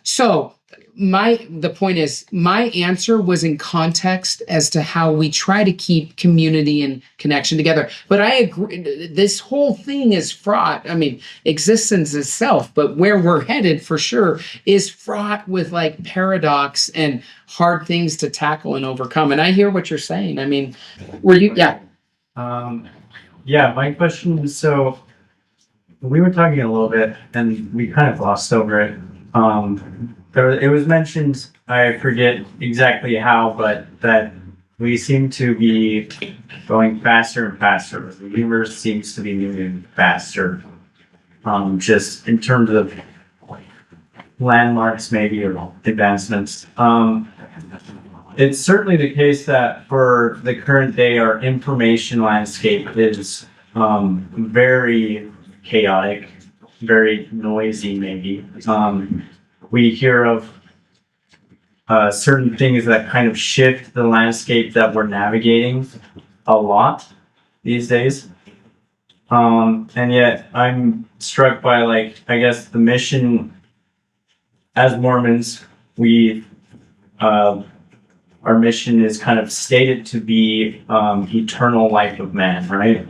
So the point is, my answer was in context as to how we try to keep community and connection together. But I agree, this whole thing is fraught. I mean, existence itself, but where we're headed for sure is fraught with like paradox and hard things to tackle and overcome. And I hear what you're saying. I mean, yeah. Yeah, my question is, so we were talking a little bit and we kind of glossed over it. It was mentioned, I forget exactly how, but that we seem to be going faster and faster. The universe seems to be moving faster. Just in terms of landmarks, maybe, or advancements. It's certainly the case that for the current day, our information landscape is very chaotic, very noisy, maybe. We hear of certain things that kind of shift the landscape that we're navigating a lot these days. And yet I'm struck by, like, I guess the mission as Mormons, our mission is kind of stated to be eternal life of man, right?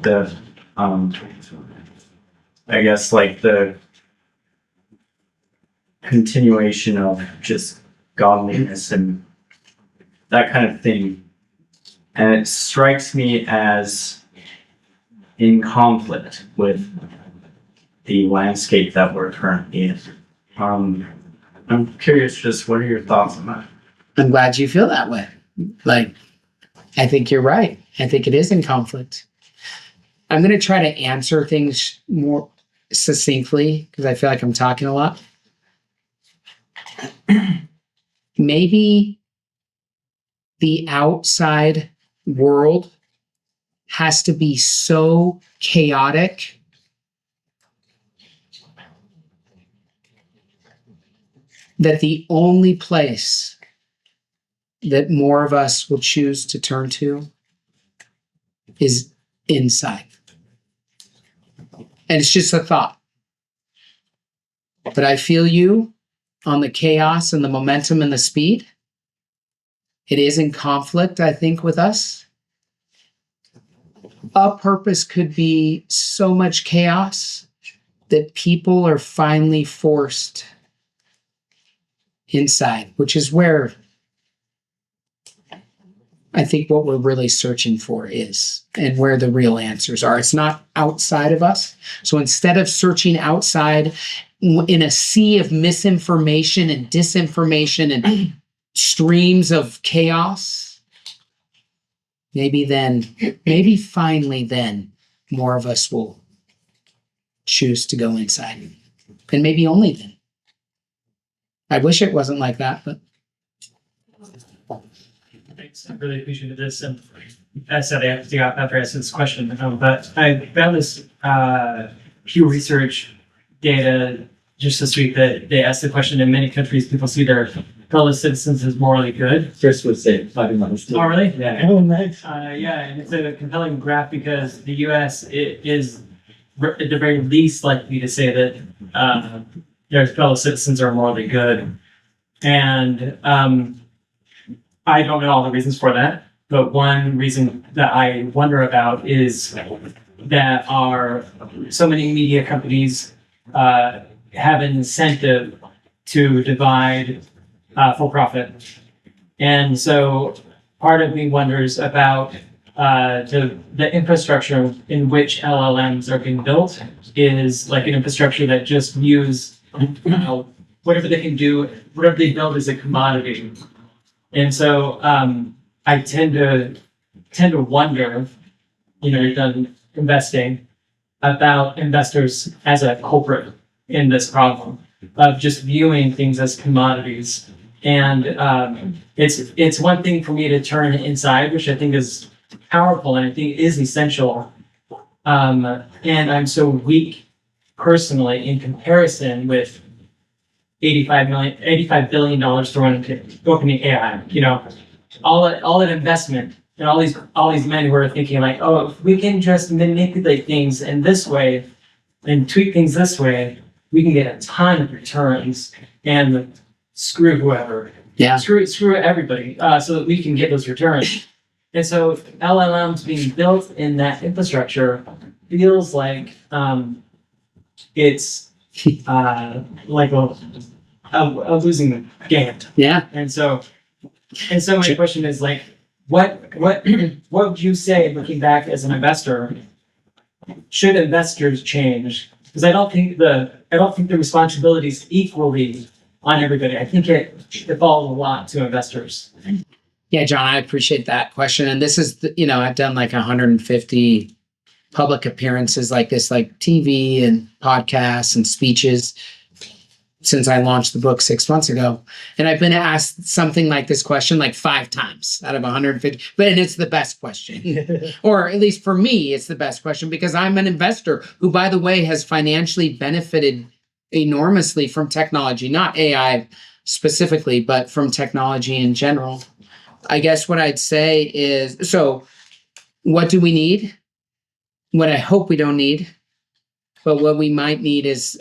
I guess like the continuation of just godliness and that kind of thing. And it strikes me as in conflict with the landscape that we're currently in. I'm curious, just what are your thoughts on that? I'm glad you feel that way. Like, I think you're right. I think it is in conflict. I'm going to try to answer things more succinctly because I feel like I'm talking a lot. Maybe the outside world has to be so chaotic that the only place that more of us will choose to turn to is inside. And it's just a thought. But I feel you on the chaos and the momentum and the speed. It is in conflict, I think, with us. A purpose could be so much chaos that people are finally forced inside, which is where I think what we're really searching for is, and where the real answers are. It's not outside of us. So instead of searching outside in a sea of misinformation and disinformation and streams of chaos, maybe finally then more of us will choose to go inside. And maybe only then. I wish it wasn't like that, but Thanks. I really appreciated this. And as I said, I have to go after I asked this question. But I found this Pew Research data just this week that they asked the question: in many countries, people see their fellow citizens as morally good. Chris would say 5 months. Oh, really? Yeah. Oh, nice. Yeah, and it's a compelling graph because the U.S. is at the very least likely to say that their fellow citizens are morally good. And I don't know all the reasons for that, but one reason that I wonder about is that so many media companies have an incentive to divide for profit. And so part of me wonders about the infrastructure in which LLMs are being built is like an infrastructure that just views whatever they can do, whatever they build is a commodity. And so I tend to wonder, you've done investing, about investors as a culprit in this problem of just viewing things as commodities. And it's one thing for me to turn inside, which I think is powerful and I think is essential. And I'm so weak personally in comparison with $85 billion thrown into opening AI. You know, all that investment and all these men who are thinking like, oh, if we can just manipulate things in this way and tweak things this way, we can get a ton of returns and screw whoever. Yeah. Screw everybody, so that we can get those returns. And so LLMs being built in that infrastructure feels like it's like a losing game. Yeah. And so my question is like, what would you say, looking back as an investor, should investors change? Because I don't think the responsibility is equally on everybody. I think it falls a lot to investors. Yeah, John, I appreciate that question. And this is, I've done like 150 public appearances like this, like TV and podcasts and speeches since I launched the book 6 months ago. And I've been asked something like this question like 5 times out of 150, and it's the best question. Or at least for me, it's the best question because I'm an investor who, by the way, has financially benefited enormously from technology, not AI specifically, but from technology in general. I guess what I'd say is, so what do we need? What I hope we don't need, but what we might need is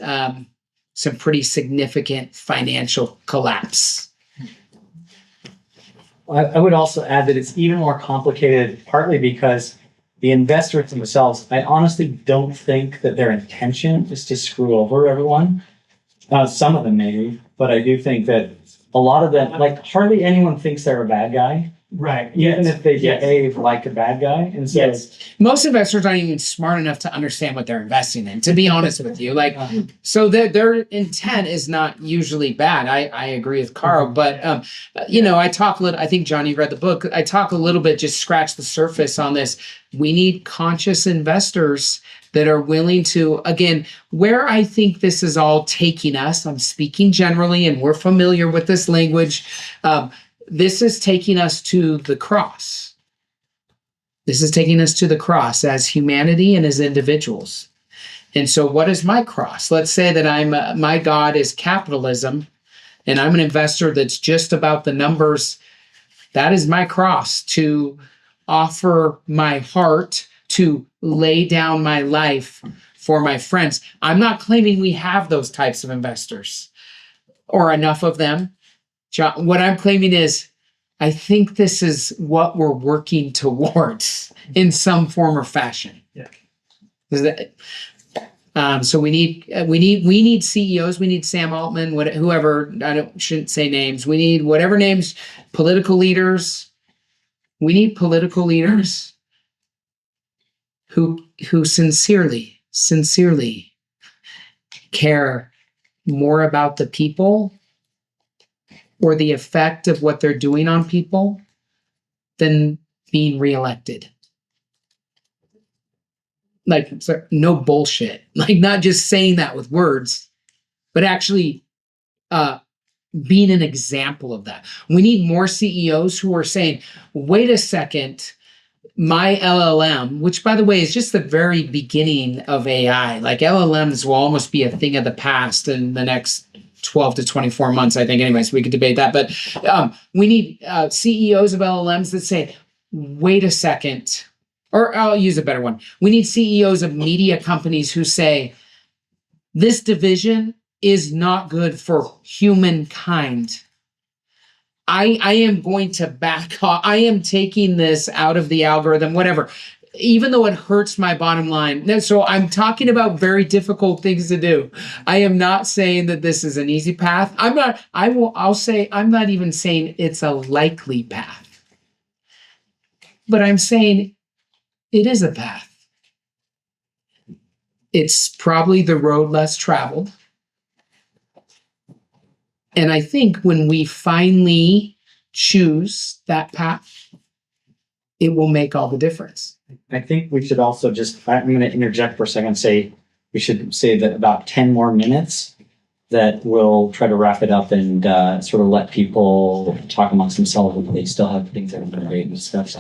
some pretty significant financial collapse. I would also add that it's even more complicated, partly because the investors themselves, I honestly don't think that their intention is to screw over everyone. Some of them maybe, but I do think that a lot of them, like hardly anyone thinks they're a bad guy. Right. Even if they behave like a bad guy. And so most investors aren't even smart enough to understand what they're investing in, to be honest with you. Like, so their intent is not usually bad. I agree with Carl, but I talk a little, I think John, you read the book. I talk a little bit, just scratch the surface on this. We need conscious investors that are willing to, again, where I think this is all taking us, I'm speaking generally, and we're familiar with this language. This is taking us to the cross. This is taking us to the cross as humanity and as individuals. And so what is my cross? Let's say that my God is capitalism, and I'm an investor that's just about the numbers. That is my cross, to offer my heart, to lay down my life for my friends. I'm not claiming we have those types of investors or enough of them. John, what I'm claiming is I think this is what we're working towards in some form or fashion. Yeah. So we need CEOs. We need Sam Altman, whoever. Shouldn't say names. We need whatever names. Political leaders. We need political leaders who sincerely care more about the people or the effect of what they're doing on people than being reelected. Like, no bullshit. Like, not just saying that with words, but actually being an example of that. We need more CEOs who are saying, wait a second, my LLM, which by the way is just the very beginning of AI. Like, LLMs will almost be a thing of the past in the next 12 to 24 months, I think. Anyways, we could debate that. But we need CEOs of LLMs that say, wait a second, or I'll use a better one. We need CEOs of media companies who say, this division is not good for humankind. I am going to back off. I am taking this out of the algorithm, whatever, even though it hurts my bottom line. So I'm talking about very difficult things to do. I am not saying that this is an easy path. I'll say I'm not even saying it's a likely path. But I'm saying it is a path. It's probably the road less traveled. And I think when we finally choose that path, it will make all the difference. I think we should also I'm going to interject for a second, we should say that about 10 more minutes that we'll try to wrap it up and sort of let people talk amongst themselves if they still have things that are great and discuss.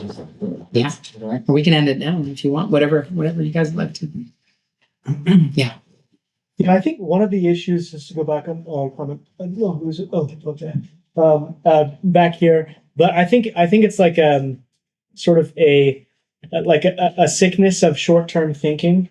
Yeah. Or we can end it now if you want, whatever you guys would like to. Yeah. Yeah, I think one of the issues, just to go back on comment, who's okay, back here, but I think it's like sort of a sickness of short term thinking,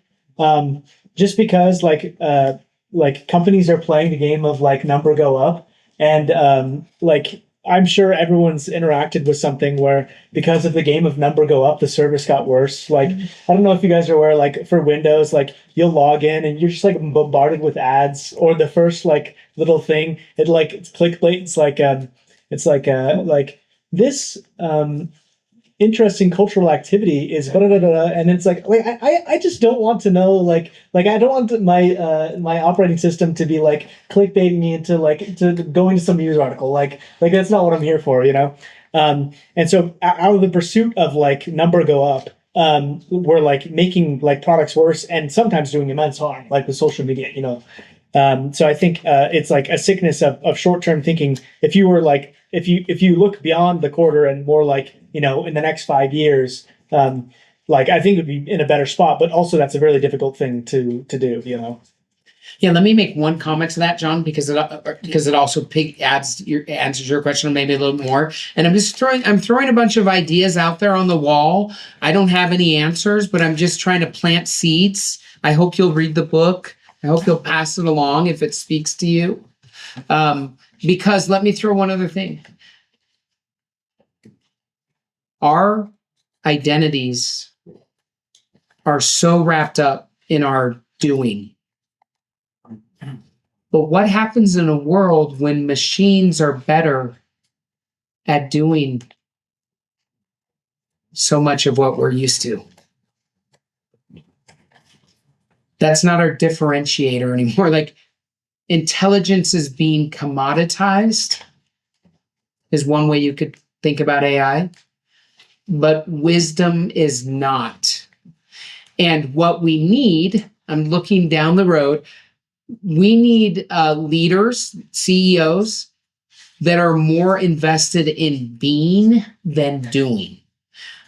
just because like companies are playing the game of like number go up, and like I'm sure everyone's interacted with something where because of the game of number go up, the service got worse. Like I don't know if you guys are aware, like for Windows, like you'll log in and you're just like bombarded with ads, or the first like little thing, it's clickbait. It's like this interesting cultural activity is blah, blah, blah, blah, and it's like I just don't want to know like I don't want my operating system to be like clickbaiting me into like to going to some news article like that's not what I'm here for, you know. And so out of the pursuit of like number go up, we're like making like products worse and sometimes doing immense harm, like with social media, you know. So I think it's like a sickness of short-term thinking. If you were like, if you look beyond the quarter and more like, you know, in the next 5 years, like I think it'd be in a better spot. But also that's a really difficult thing to do, you know. Yeah, let me make one comment to that, John, because it also answers your question maybe a little more. And I'm throwing a bunch of ideas out there on the wall. I don't have any answers, but I'm just trying to plant seeds. I hope you'll read the book. I hope you'll pass it along if it speaks to you. Because let me throw one other thing. Our identities are so wrapped up in our doing. But what happens in a world when machines are better at doing so much of what we're used to? That's not our differentiator anymore. Like intelligence is being commoditized is one way you could think about AI, but wisdom is not. And what we need, I'm looking down the road, we need leaders, CEOs that are more invested in being than doing.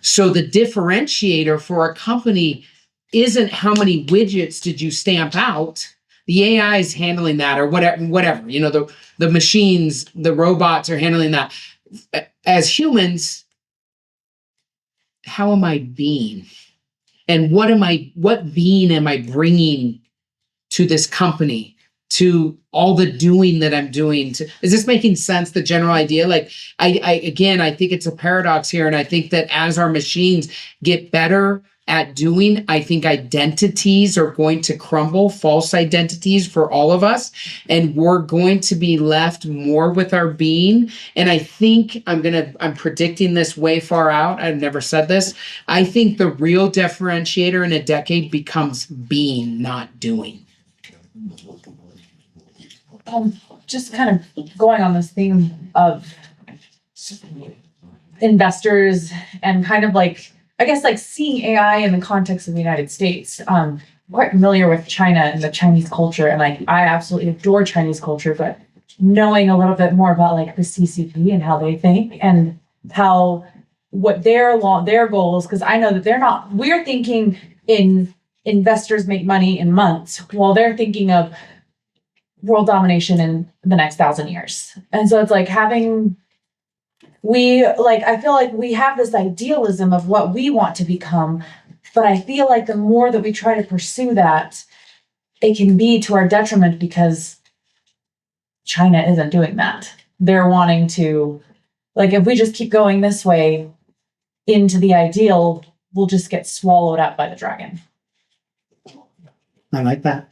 So the differentiator for a company isn't how many widgets did you stamp out. The AI is handling that, or whatever. You know, the machines, the robots are handling that. As humans, how am I being? And what being am I bringing to this company, to all the doing that I'm doing? Is this making sense, the general idea? Like, I think it's a paradox here. And I think that as our machines get better at doing, I think identities are going to crumble, false identities for all of us. And we're going to be left more with our being. And I think I'm predicting this way far out. I've never said this. I think the real differentiator in a decade becomes being, not doing. Just kind of going on this theme of investors and kind of like, I guess like seeing AI in the context of the United States. I'm quite familiar with China and the Chinese culture, and like I absolutely adore Chinese culture, but knowing a little bit more about like the CCP and how they think and how what their goals, because I know that we're thinking in investors make money in months while they're thinking of world domination in the next 1,000 years. And so it's like I feel like we have this idealism of what we want to become, but I feel like the more that we try to pursue that, it can be to our detriment because China isn't doing that. They're wanting to, like, if we just keep going this way into the ideal, we'll just get swallowed up by the dragon. I like that.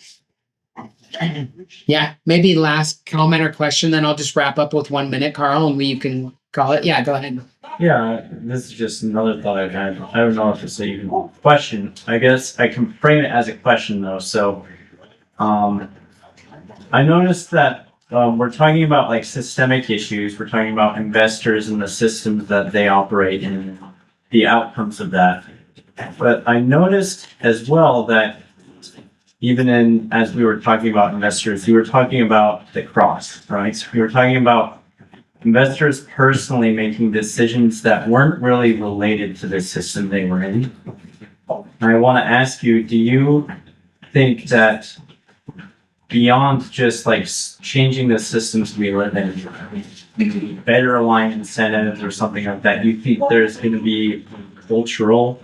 Yeah, maybe last comment or question, then I'll just wrap up with 1 minute, Carl, and you can call it. Yeah, go ahead. Yeah, this is just another thought I've had. I don't know if it's even a question. I guess I can frame it as a question though. So, I noticed that we're talking about like systemic issues. We're talking about investors and the systems that they operate in, the outcomes of that. But I noticed as well that even as we were talking about investors, you were talking about the cross, right? So we were talking about investors personally making decisions that weren't really related to the system they were in. And I want to ask you, do you think that beyond just like changing the systems we live in, better align incentives or something like that, you think there's going to be cultural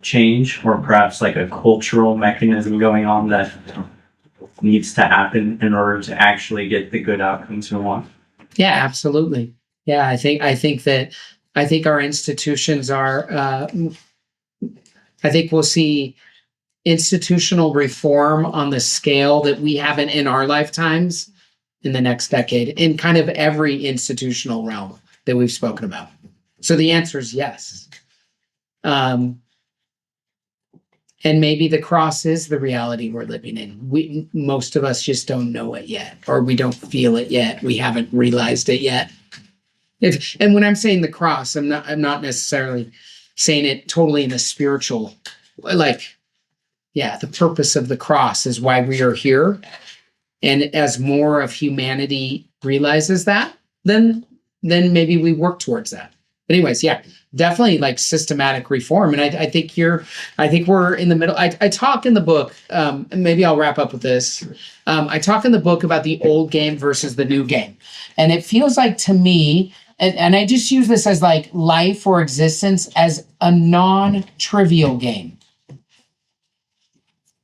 change or perhaps like a cultural mechanism going on that needs to happen in order to actually get the good outcomes we want? Yeah, absolutely. Yeah, I think our institutions are, I think we'll see institutional reform on the scale that we haven't in our lifetimes in the next decade, in kind of every institutional realm that we've spoken about. So the answer is yes. And maybe the cross is the reality we're living in. Most of us just don't know it yet, or we don't feel it yet. We haven't realized it yet. And when I'm saying the cross, I'm not necessarily saying it totally in a spiritual, like, yeah, the purpose of the cross is why we are here. And as more of humanity realizes that, then maybe we work towards that. But anyways, yeah, definitely like systematic reform. And I think we're in the middle. I talk in the book, and maybe I'll wrap up with this. I talk in the book about the old game versus the new game. And it feels like to me, and I just use this as like life or existence as a non-trivial game.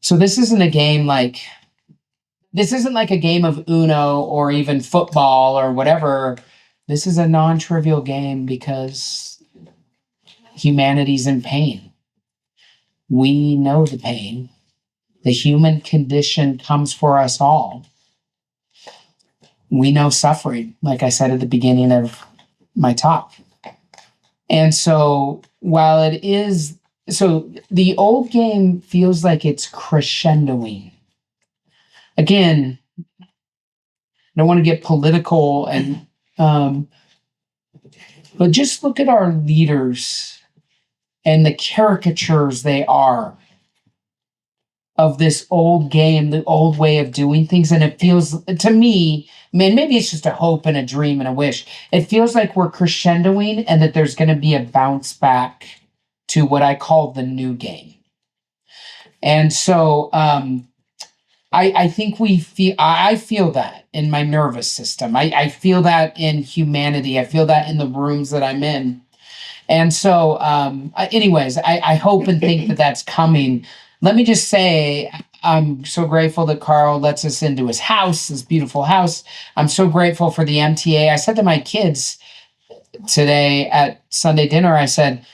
So this isn't a game this isn't like a game of Uno or even football or whatever. This is a non-trivial game because humanity's in pain. We know the pain. The human condition comes for us all. We know suffering, like I said at the beginning of my talk. And so while the old game feels like it's crescendoing. Again, I don't want to get political but just look at our leaders and the caricatures they are of this old game, the old way of doing things. And it feels to me, man, maybe it's just a hope and a dream and a wish. It feels like we're crescendoing and that there's going to be a bounce back to what I call the new game. And so I think I feel that in my nervous system. I feel that in humanity. I feel that in the rooms that I'm in. And so anyways, I hope and think that that's coming. Let me just say, I'm so grateful that Carl lets us into his house, his beautiful house. I'm so grateful for the MTA. I said to my kids today at Sunday dinner, I said,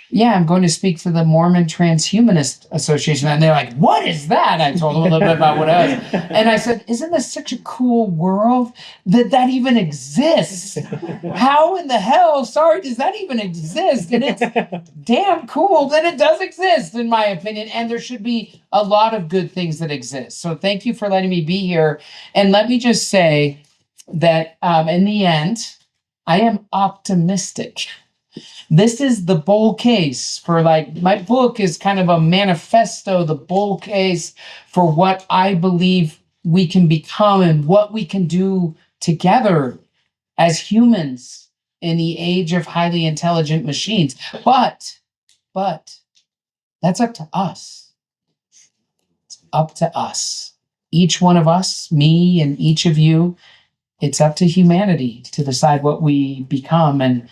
yeah, I'm going to speak to the Mormon Transhumanist Association. And they're like, what is that? I told them a little bit about what it was. And I said, isn't this such a cool world that even exists? How in the hell, does that even exist? And it's damn cool that it does exist, in my opinion. And there should be a lot of good things that exist. So thank you for letting me be here. And let me just say that in the end, I am optimistic. This is the bull case for my book is kind of a manifesto, the bull case for what I believe we can become and what we can do together as humans in the age of highly intelligent machines. But that's up to us. It's up to us. Each one of us, me and each of you, it's up to humanity to decide what we become. And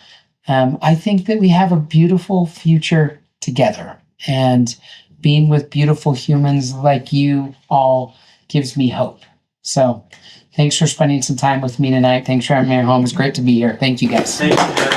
I think that we have a beautiful future together, and being with beautiful humans like you all gives me hope. So thanks for spending some time with me tonight. Thanks for having me at home. It's great to be here. Thank you, guys. Thank you.